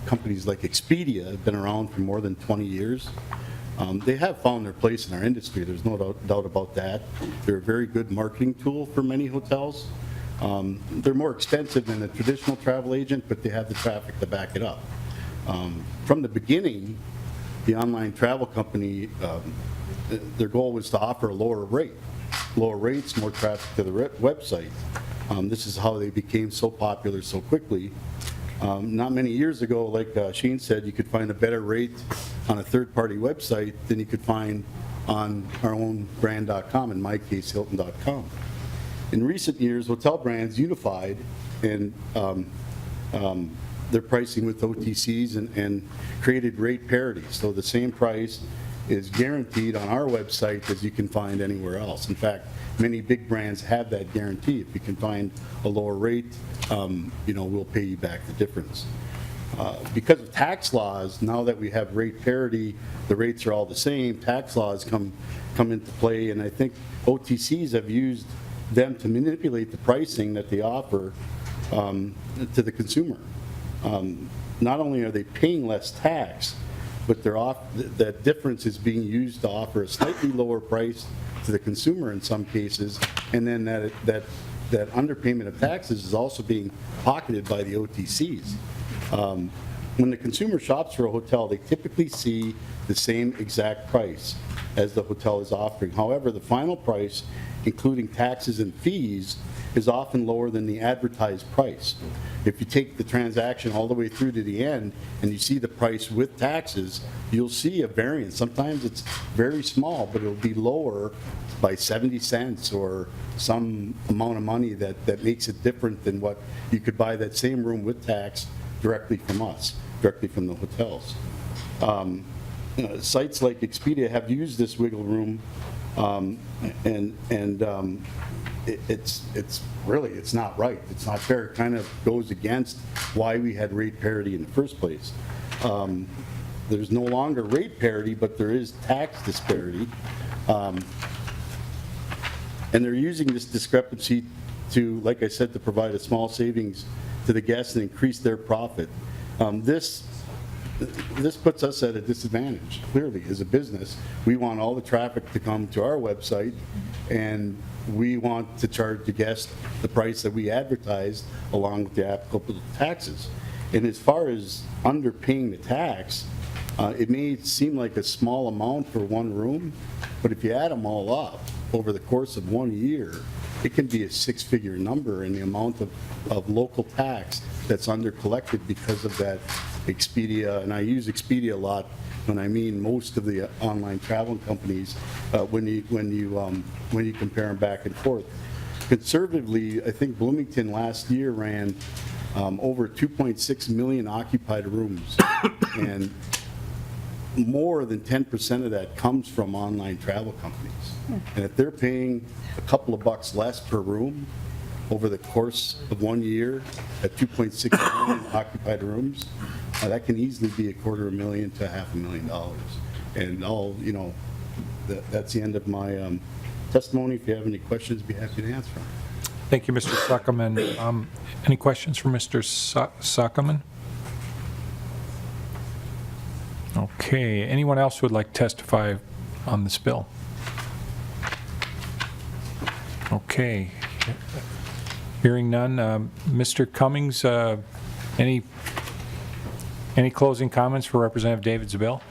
companies like Expedia, have been around for more than 20 years. They have found their place in our industry. There's no doubt about that. They're a very good marketing tool for many hotels. They're more expensive than a traditional travel agent, but they have the traffic to back it up. From the beginning, the online travel company, their goal was to offer a lower rate. Lower rates, more traffic to the website. This is how they became so popular so quickly. Not many years ago, like Shane said, you could find a better rate on a third-party website than you could find on our own brand.com, in my case, Hilton.com. In recent years, hotel brands unified in their pricing with OTCs and created rate parity. So the same price is guaranteed on our website as you can find anywhere else. In fact, many big brands have that guarantee. If you can find a lower rate, we'll pay you back the difference. Because of tax laws, now that we have rate parity, the rates are all the same, tax laws come into play, and I think OTCs have used them to manipulate the pricing that they offer to the consumer. Not only are they paying less tax, but that difference is being used to offer a slightly lower price to the consumer in some cases, and then that underpayment of taxes is also being pocketed by the OTCs. When the consumer shops for a hotel, they typically see the same exact price as the hotel is offering. However, the final price, including taxes and fees, is often lower than the advertised price. If you take the transaction all the way through to the end and you see the price with taxes, you'll see a variance. Sometimes it's very small, but it'll be lower by 70 cents or some amount of money that makes it different than what you could buy that same room with tax directly from us, directly from the hotels. Sites like Expedia have used this wiggle room, it's really, it's not right. It's not fair. It kind of goes against why we had rate parity in the first place. There's no longer rate parity, but there is tax disparity. And they're using this discrepancy to, like I said, to provide a small savings to the guests and increase their profit. This puts us at a disadvantage, clearly, as a business. We want all the traffic to come to our website, and we want to charge the guest the price that we advertised along with the applicable taxes. And as far as underpaying the tax, it may seem like a small amount for one room, but if you add them all up over the course of 1 year, it can be a six-figure number in the amount of local tax that's undercollected because of that Expedia, and I use Expedia a lot when I mean most of the online travel companies when you compare them back and forth. Conservatively, I think Bloomington last year ran over 2.6 million occupied rooms, and more than 10% of that comes from online travel companies. And if they're paying a couple of bucks less per room over the course of 1 year at 2.6 million occupied rooms, that can easily be $250,000 to $500,000. And that's the end of my testimony. If you have any questions, I'd be happy to answer them. Thank you, Mr. Suckerman. Any questions for Mr. Suckerman? Okay. Anyone else who would like to testify on this bill? Okay. Hearing none. Mr. Cummings, any closing comments for Representative David Zabel?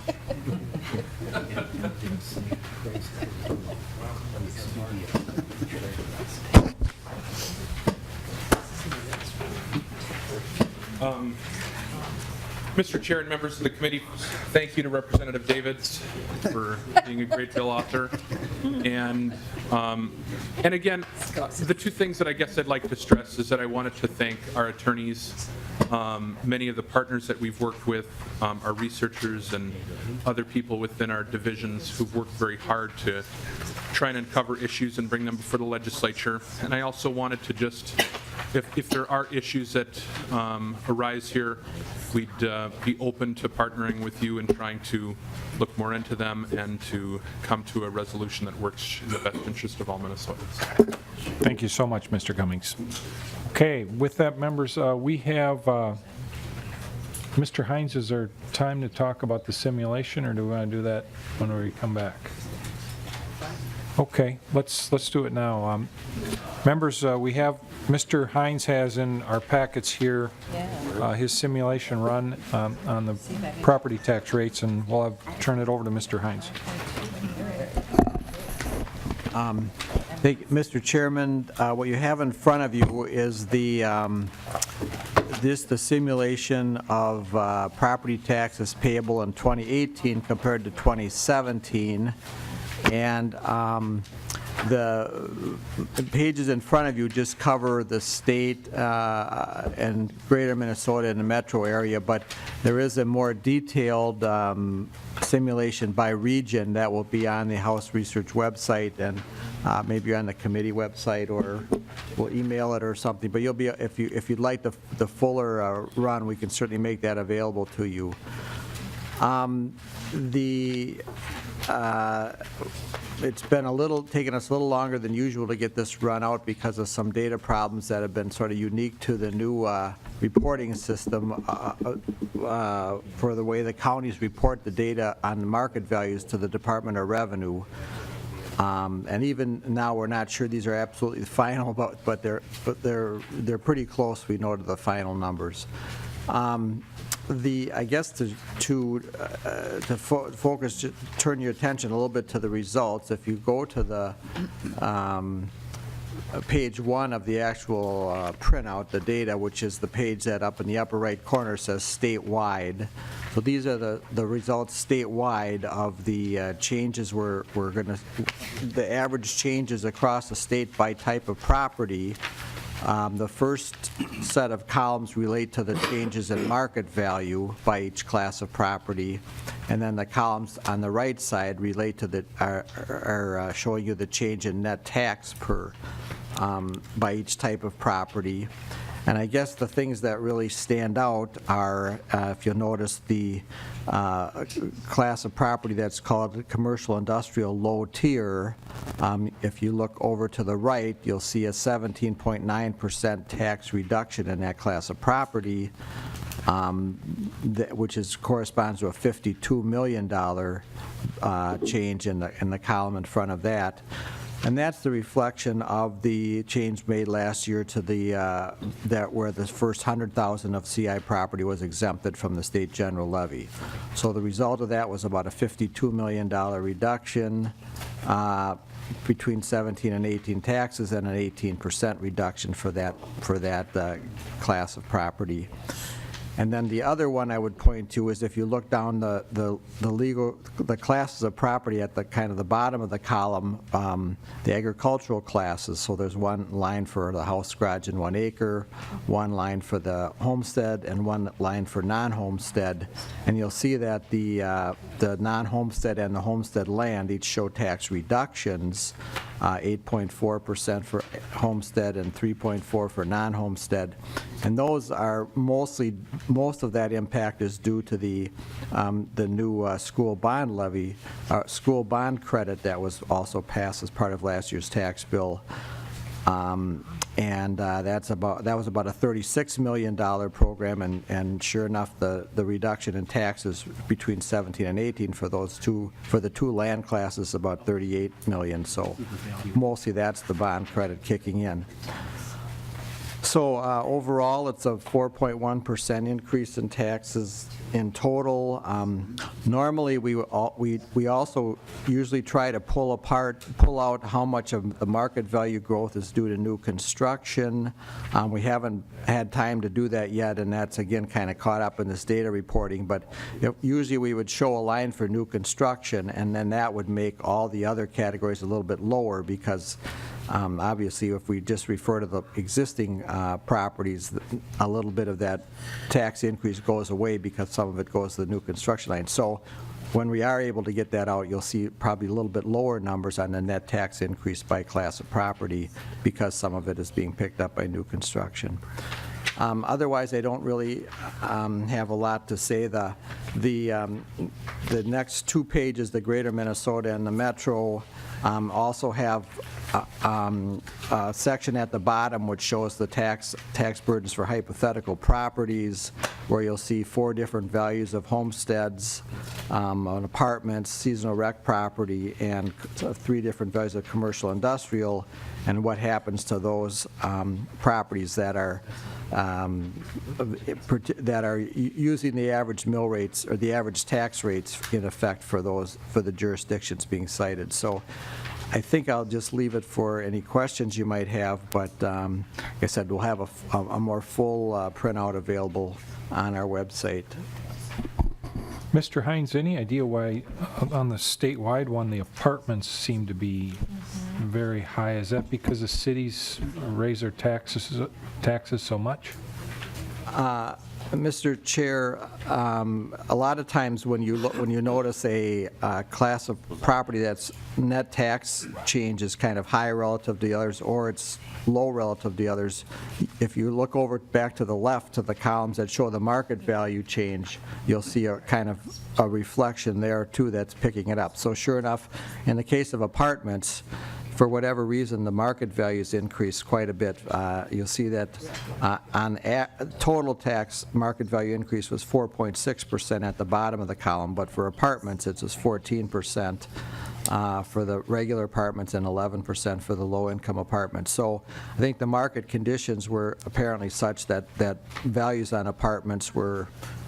Mr. Chair and members of the committee, thank you to Representative Davids for being a great bill author. And again, the two things that I guess I'd like to stress is that I wanted to thank our attorneys, many of the partners that we've worked with, our researchers and other people within our divisions who've worked very hard to try and uncover issues and bring them before the legislature. And I also wanted to just, if there are issues that arise here, we'd be open to partnering with you and trying to look more into them and to come to a resolution that works in the best interest of all Minnesotans. Thank you so much, Mr. Cummings. Okay, with that, members, we have Mr. Hines. Is there time to talk about the simulation, or do we want to do that when we come back? Okay, let's do it now. Members, we have Mr. Hines has in our packets here his simulation run on the property tax rates, and we'll turn it over to Mr. Hines. Mr. Chairman, what you have in front of you is the simulation of property taxes payable in 2018 compared to 2017. And The pages in front of you just cover the state and greater Minnesota and the metro area, but there is a more detailed simulation by region that will be on the House Research website and maybe on the committee website, or we'll email it or something. But you'll be, if you'd like the fuller run, we can certainly make that available to you. It's been taken us a little longer than usual to get this run out because of some data problems that have been sort of unique to the new reporting system for the way the counties report the data on the market values to the Department of Revenue. And even now, we're not sure these are absolutely final, but they're pretty close, we know, to the final numbers. I guess to focus, turn your attention a little bit to the results. If you go to the page 1 of the actual printout, the data, which is the page that up in the upper right corner says statewide. So these are the results statewide of the changes we're going to, the average changes across the state by type of property. The first set of columns relate to the changes in market value by each class of property, and then the columns on the right side relate to are showing you the change in net tax per by each type of property. And I guess the things that really stand out are, if you'll notice, the class of property that's called commercial industrial low tier. If you look over to the right, you'll see a 17.9% tax reduction in that class of property, which corresponds to a $52 million change in the column in front of that. And that's the reflection of the change made last year to where the first 100,000 of CI property was exempted from the state general levy. So the result of that was about a $52 million reduction between 17 and 18 taxes, and an 18% reduction for that class of property. And then the other one I would point to is if you look down the classes of property at the kind of the bottom of the column, the agricultural classes. So there's one line for the house, garage, and 1 acre, one line for the homestead, and one line for non-homestead. And you'll see that the non-homestead and the homestead land each show tax reductions, 8.4% for homestead and 3.4% for non-homestead. And those are most of that impact is due to the new school bond levy, school bond credit that was also passed as part of last year's tax bill. That was about a $36 million program, and sure enough, the reduction in taxes between 17 and 18 for the two land classes about $38 million. So mostly that's the bond credit kicking in. So overall, it's a 4.1% increase in taxes in total. Normally, we also usually try to pull out how much of the market value growth is due to new construction. We haven't had time to do that yet, and that's again kind of caught up in this data reporting. But usually we would show a line for new construction, and then that would make all the other categories a little bit lower because obviously, if we just refer to the existing properties, a little bit of that tax increase goes away because some of it goes to the new construction line. So when we are able to get that out, you'll see probably a little bit lower numbers on the net tax increase by class of property because some of it is being picked up by new construction. Otherwise, I don't really have a lot to say. The next two pages, the Greater Minnesota and the Metro, also have a section at the bottom which shows the tax burdens for hypothetical properties, where you'll see 4 different values of homesteads, on apartments, seasonal rec property, and 3 different values of commercial industrial, and what happens to those properties that are using the average mill rates or the average tax rates in effect for the jurisdictions being cited. So I think I'll just leave it for any questions you might have, but like I said, we'll have a more full printout available on our website. Mr. Hines, any idea why on the statewide one the apartments seem to be very high. Is that because the cities raise their taxes so much? Mr. Chair, a lot of times when you notice a class of property that's net tax change is kind of high relative to the others, or it's low relative to the others, if you look over back to the left to the columns that show the market value change, you'll see a kind of a reflection there too that's picking it up. So sure enough, in the case of apartments, for whatever reason, the market values increased quite a bit. You'll see that on total tax, market value increase was 4.6% at the bottom of the column, but for apartments, it was 14% for the regular apartments and 11% for the low-income apartments. So I think the market conditions were apparently such that values on apartments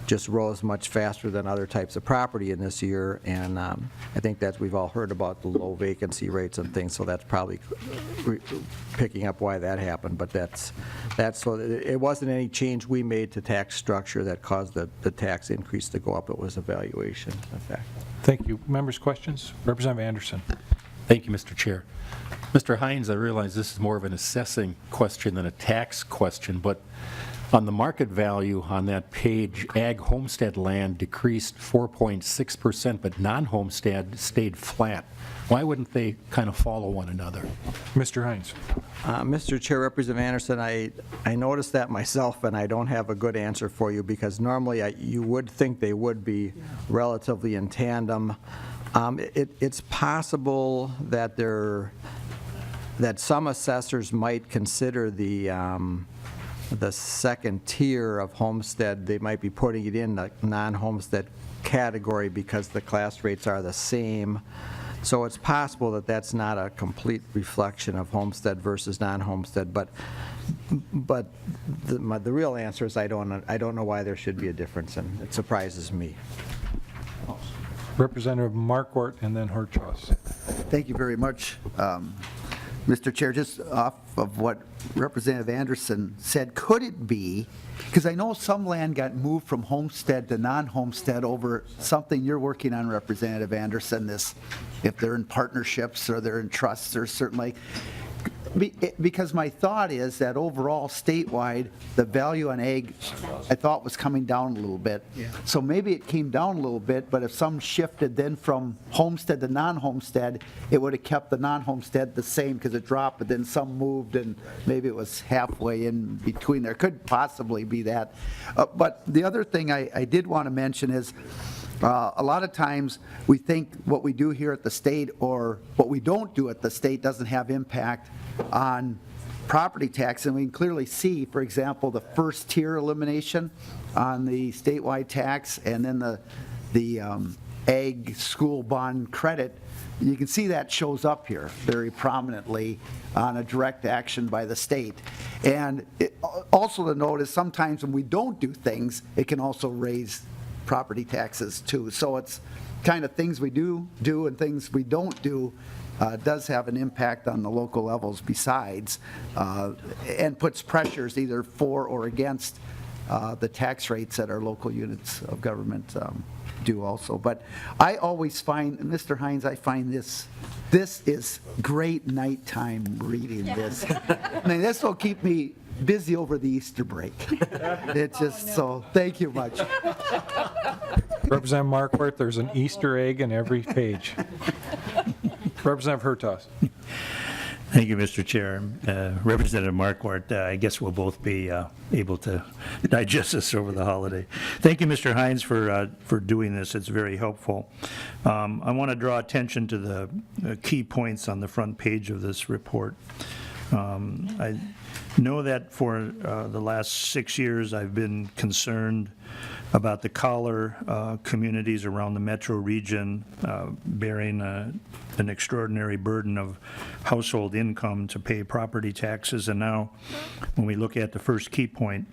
just rose much faster than other types of property in this year, and I think that we've all heard about the low vacancy rates and things, so that's probably picking up why that happened. But that's so it wasn't any change we made to tax structure that caused the tax increase to go up. It was a valuation effect. Thank you. Members' questions? Representative Anderson. Thank you, Mr. Chair. Mr. Hines, I realize this is more of an assessing question than a tax question, but on the market value on that page, ag homestead land decreased 4.6%, but non-homestead stayed flat. Why wouldn't they kind of follow one another? Mr. Hines. Mr. Chair, Representative Anderson, I noticed that myself, and I don't have a good answer for you because normally you would think they would be relatively in tandem. It's possible that some assessors might consider the second tier of homestead, they might be putting it in the non-homestead category because the class rates are the same. So it's possible that that's not a complete reflection of homestead versus non-homestead, but the real answer is I don't know why there should be a difference, and it surprises me. Representative Marquardt and then Hertros. Thank you very much. Mr. Chair, just off of what Representative Anderson said, could it be, because I know some land got moved from homestead to non-homestead over something you're working on, Representative Anderson, if they're in partnerships or they're in trusts or certainly, because my thought is that overall statewide, the value on ag, I thought was coming down a little bit. Yeah. So maybe it came down a little bit, but if some shifted then from homestead to non-homestead, it would have kept the non-homestead the same because it dropped, but then some moved and maybe it was halfway in between there. Could possibly be that. But the other thing I did want to mention is a lot of times we think what we do here at the state or what we don't do at the state doesn't have impact on property tax, and we can clearly see, for example, the first tier elimination on the statewide tax and then the ag school bond credit. You can see that shows up here very prominently on a direct action by the state. And also to note is sometimes when we don't do things, it can also raise property taxes too. So it's kind of things we do and things we don't do does have an impact on the local levels besides, and puts pressures either for or against the tax rates that our local units of government do also. But I always find, Mr. Hines, I find this is great nighttime reading this. I mean, this will keep me busy over the Easter break. It's just so, thank you much. Representative Marquardt, there's an Easter egg in every page. Representative Hertz. Thank you, Mr. Chair. Representative Marquardt, I guess we'll both be able to digest this over the holiday. Thank you, Mr. Hines, for doing this. It's very helpful. I want to draw attention to the key points on the front page of this report. I know that for the last 6 years I've been concerned about the collar communities around the metro region bearing an extraordinary burden of household income to pay property taxes. And now when we look at the first key point,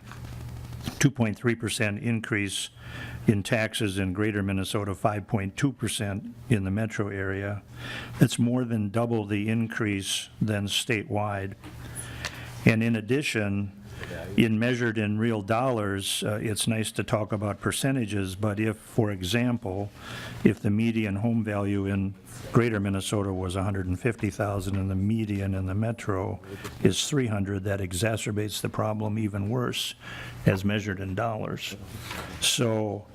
2.3% increase in taxes in greater Minnesota, 5.2% in the metro area. That's more than double the increase than statewide. And in addition, measured in real dollars, it's nice to talk about percentages, but if, for example, if the median home value in greater Minnesota was $150,000 and the median in the metro is $300,000, that exacerbates the problem even worse as measured in dollars. So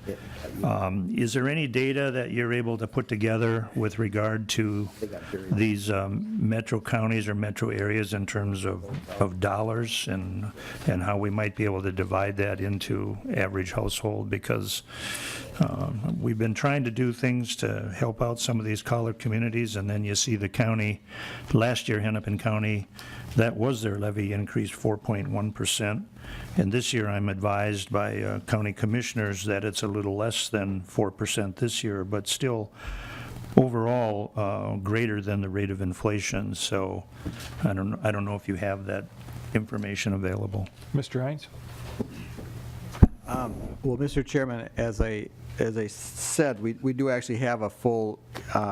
is there any data that you're able to put together with regard to these metro counties or metro areas in terms of dollars and how we might be able to divide that into average household? Because we've been trying to do things to help out some of these collar communities, and then you see the county, last year Hennepin County, that was their levy increase 4.1%. And this year I'm advised by county commissioners that it's a little less than 4% this year, but still overall greater than the rate of inflation. So I don't know if you have that information available. Mr. Hines? Well, Mr. Chairman, as I said, we do actually have a full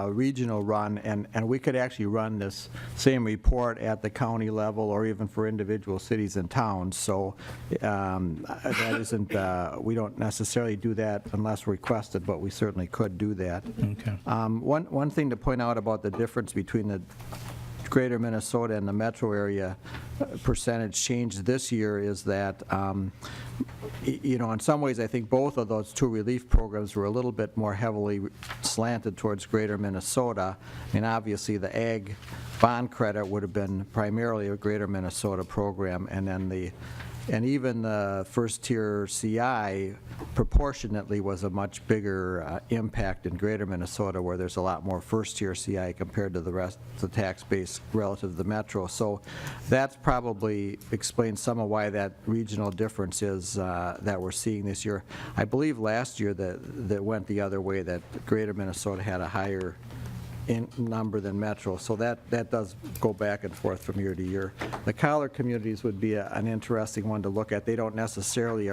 regional run, and we could actually run this same report at the county level or even for individual cities and towns. So that isn't, we don't necessarily do that unless requested, but we certainly could do that. Okay. One thing to point out about the difference between the greater Minnesota and the metro area percentage change this year is that, you know, in some ways I think both of those two relief programs were a little bit more heavily slanted towards greater Minnesota. I mean, obviously the ag bond credit would have been primarily a greater Minnesota program, and then even the first tier CI proportionately was a much bigger impact in greater Minnesota, where there's a lot more first tier CI compared to the rest of the tax base relative to the metro. So that's probably explains some of why that regional difference is that we're seeing this year. I believe last year that went the other way, that greater Minnesota had a higher number than metro, so that does go back and forth from year to year. The collar communities would be an interesting one to look at. They don't necessarily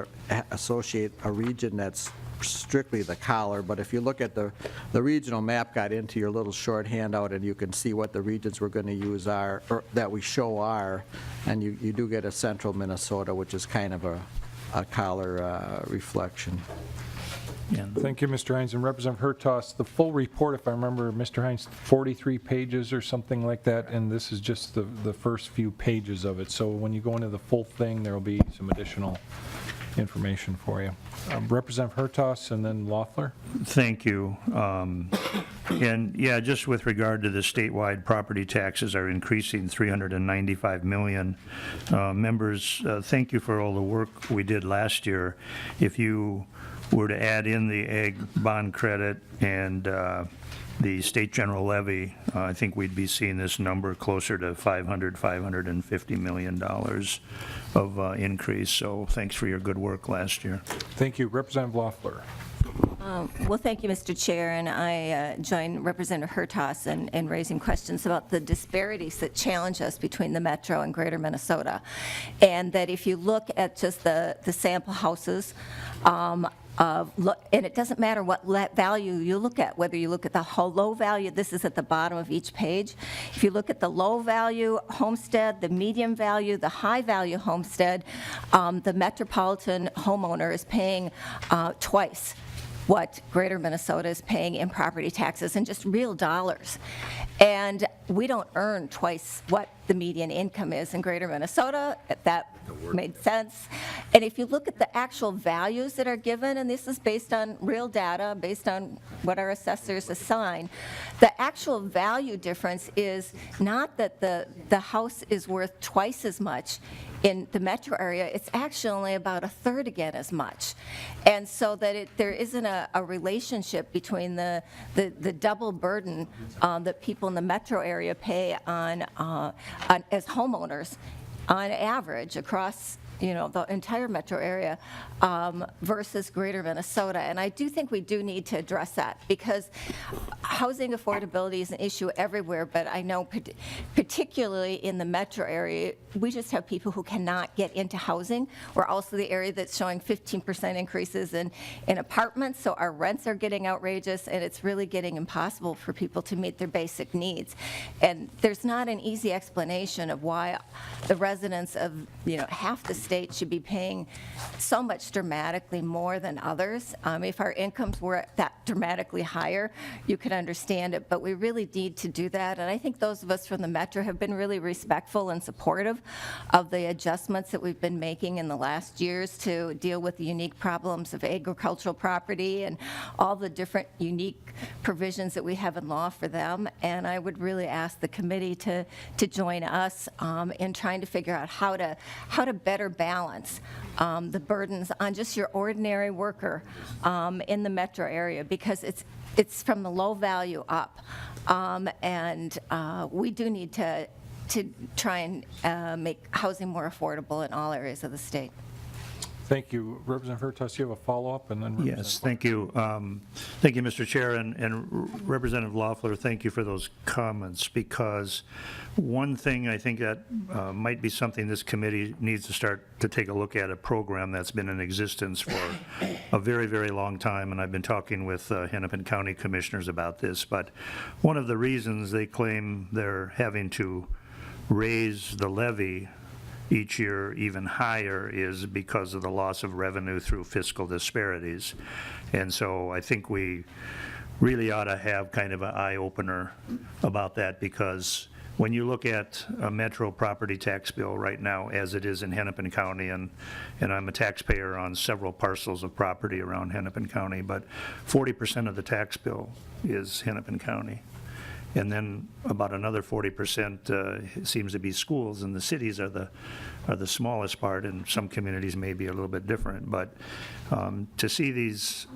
associate a region that's strictly the collar, but if you look at the regional map got into your little short handout, and you can see what the regions we're going to use are, or that we show are, and you do get a central Minnesota, which is kind of a collar reflection. Thank you, Mr. Hines. And Representative Hertaus, the full report, if I remember, Mr. Hines, 43 pages or something like that, and this is just the first few pages of it. So when you go into the full thing, there will be some additional information for you. Representative Hertaus and then Loeffler. Thank you. And yeah, just with regard to the statewide property taxes are increasing $395 million. Members, thank you for all the work we did last year. If you were to add in the ag bond credit and the state general levy, I think we'd be seeing this number closer to $550 million of increase. So thanks for your good work last year. Thank you. Representative Loeffler. Well, thank you, Mr. Chair, and I join Representative Hertaus in raising questions about the disparities that challenge us between the metro and greater Minnesota, and that if you look at just the sample houses, and it doesn't matter what value you look at, whether you look at the low value, this is at the bottom of each page. If you look at the low value homestead, the medium value, the high value homestead, the metropolitan homeowner is paying twice what greater Minnesota is paying in property taxes in just real dollars. And we don't earn twice what the median income is in greater Minnesota. That made sense. And if you look at the actual values that are given, and this is based on real data, based on what our assessors assign, the actual value difference is not that the house is worth twice as much in the metro area, it's actually only about a third again as much. And so that there isn't a relationship between the double burden that people in the metro area pay on as homeowners on average across the entire metro area versus greater Minnesota. And I do think we do need to address that, because housing affordability is an issue everywhere, but I know particularly in the metro area, we just have people who cannot get into housing. We're also the area that's showing 15% increases in apartments, so our rents are getting outrageous, and it's really getting impossible for people to meet their basic needs. And there's not an easy explanation of why the residents of half the state should be paying so much dramatically more than others. If our incomes were that dramatically higher, you could understand it, but we really need to do that. And I think those of us from the Metro have been really respectful and supportive of the adjustments that we've been making in the last years to deal with the unique problems of agricultural property and all the different unique provisions that we have in law for them. And I would really ask the committee to join us in trying to figure out how to better balance the burdens on just your ordinary worker in the metro area, because it's from the low value up. And we do need to try and make housing more affordable in all areas of the state. Thank you. Representative Hurtas, you have a follow-up? And then Yes, thank you. Thank you, Mr. Chair, and Representative Loeffler, thank you for those comments, because one thing I think that might be something this committee needs to start to take a look at, a program that's been in existence for a very, very long time, and I've been talking with Hennepin County commissioners about this, but one of the reasons they claim they're having to raise the levy each year even higher is because of the loss of revenue through fiscal disparities. And so I think we really ought to have kind of an eye-opener about that, because when you look at a metro property tax bill right now, as it is in Hennepin County, and I'm a taxpayer on several parcels of property around Hennepin County, but 40% of the tax bill is Hennepin County. And then about another 40% seems to be schools, and the cities are the smallest part, and some communities may be a little bit different. But to see these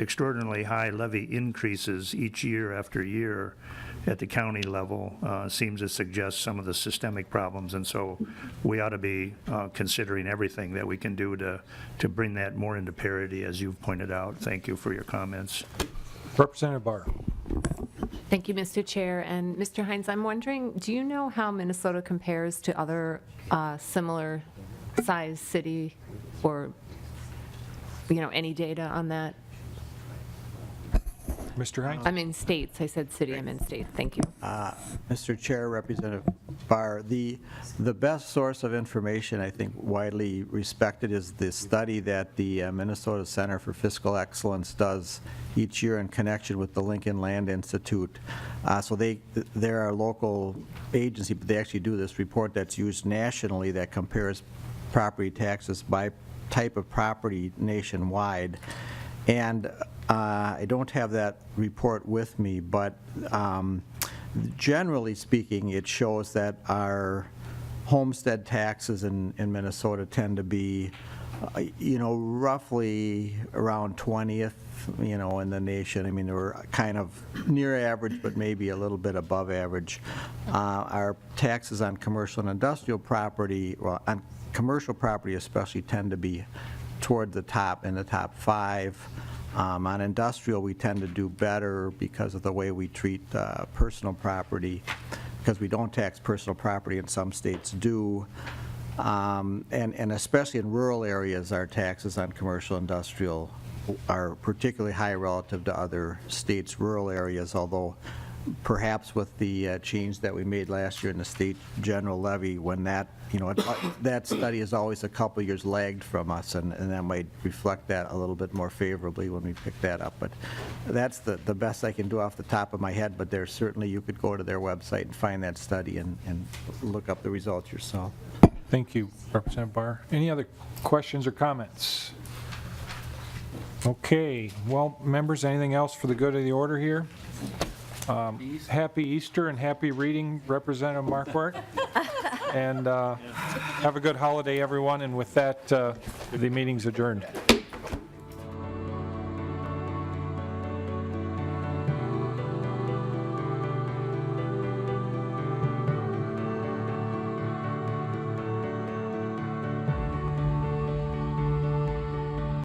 extraordinarily high levy increases each year after year at the county level seems to suggest some of the systemic problems, and so we ought to be considering everything that we can do to bring that more into parity, as you've pointed out. Thank you for your comments. Representative Barr. Thank you, Mr. Chair. And Mr. Hines, I'm wondering, do you know how Minnesota compares to other similar size city, or, any data on that? Mr. Hines? I'm in states. I said city. I'm in states. Thank you. Mr. Chair, Representative Barr, the best source of information, I think widely respected, is the study that the Minnesota Center for Fiscal Excellence does each year in connection with the Lincoln Land Institute. So they're our local agency, but they actually do this report that's used nationally that compares property taxes by type of property nationwide. And I don't have that report with me, but generally speaking, it shows that our homestead taxes in Minnesota tend to be, roughly around 20th, in the nation. I mean, we're kind of near average, but maybe a little bit above average. Our taxes on commercial and industrial property, well, on commercial property especially, tend to be toward the top, in the top 5. On industrial, we tend to do better because of the way we treat personal property, because we don't tax personal property and some states do. And especially in rural areas, our taxes on commercial industrial are particularly high relative to other states' rural areas, although perhaps with the change that we made last year in the state general levy, when that, that study is always a couple years lagged from us, and that might reflect that a little bit more favorably when we pick that up. But that's the best I can do off the top of my head, but there's certainly, you could go to their website and find that study and look up the results yourself. Thank you, Representative Barr. Any other questions or comments? Okay, well, members, anything else for the good of the order here? Happy Easter and happy reading, Representative Marquardt. And have a good holiday, everyone. And with that, the meeting's adjourned.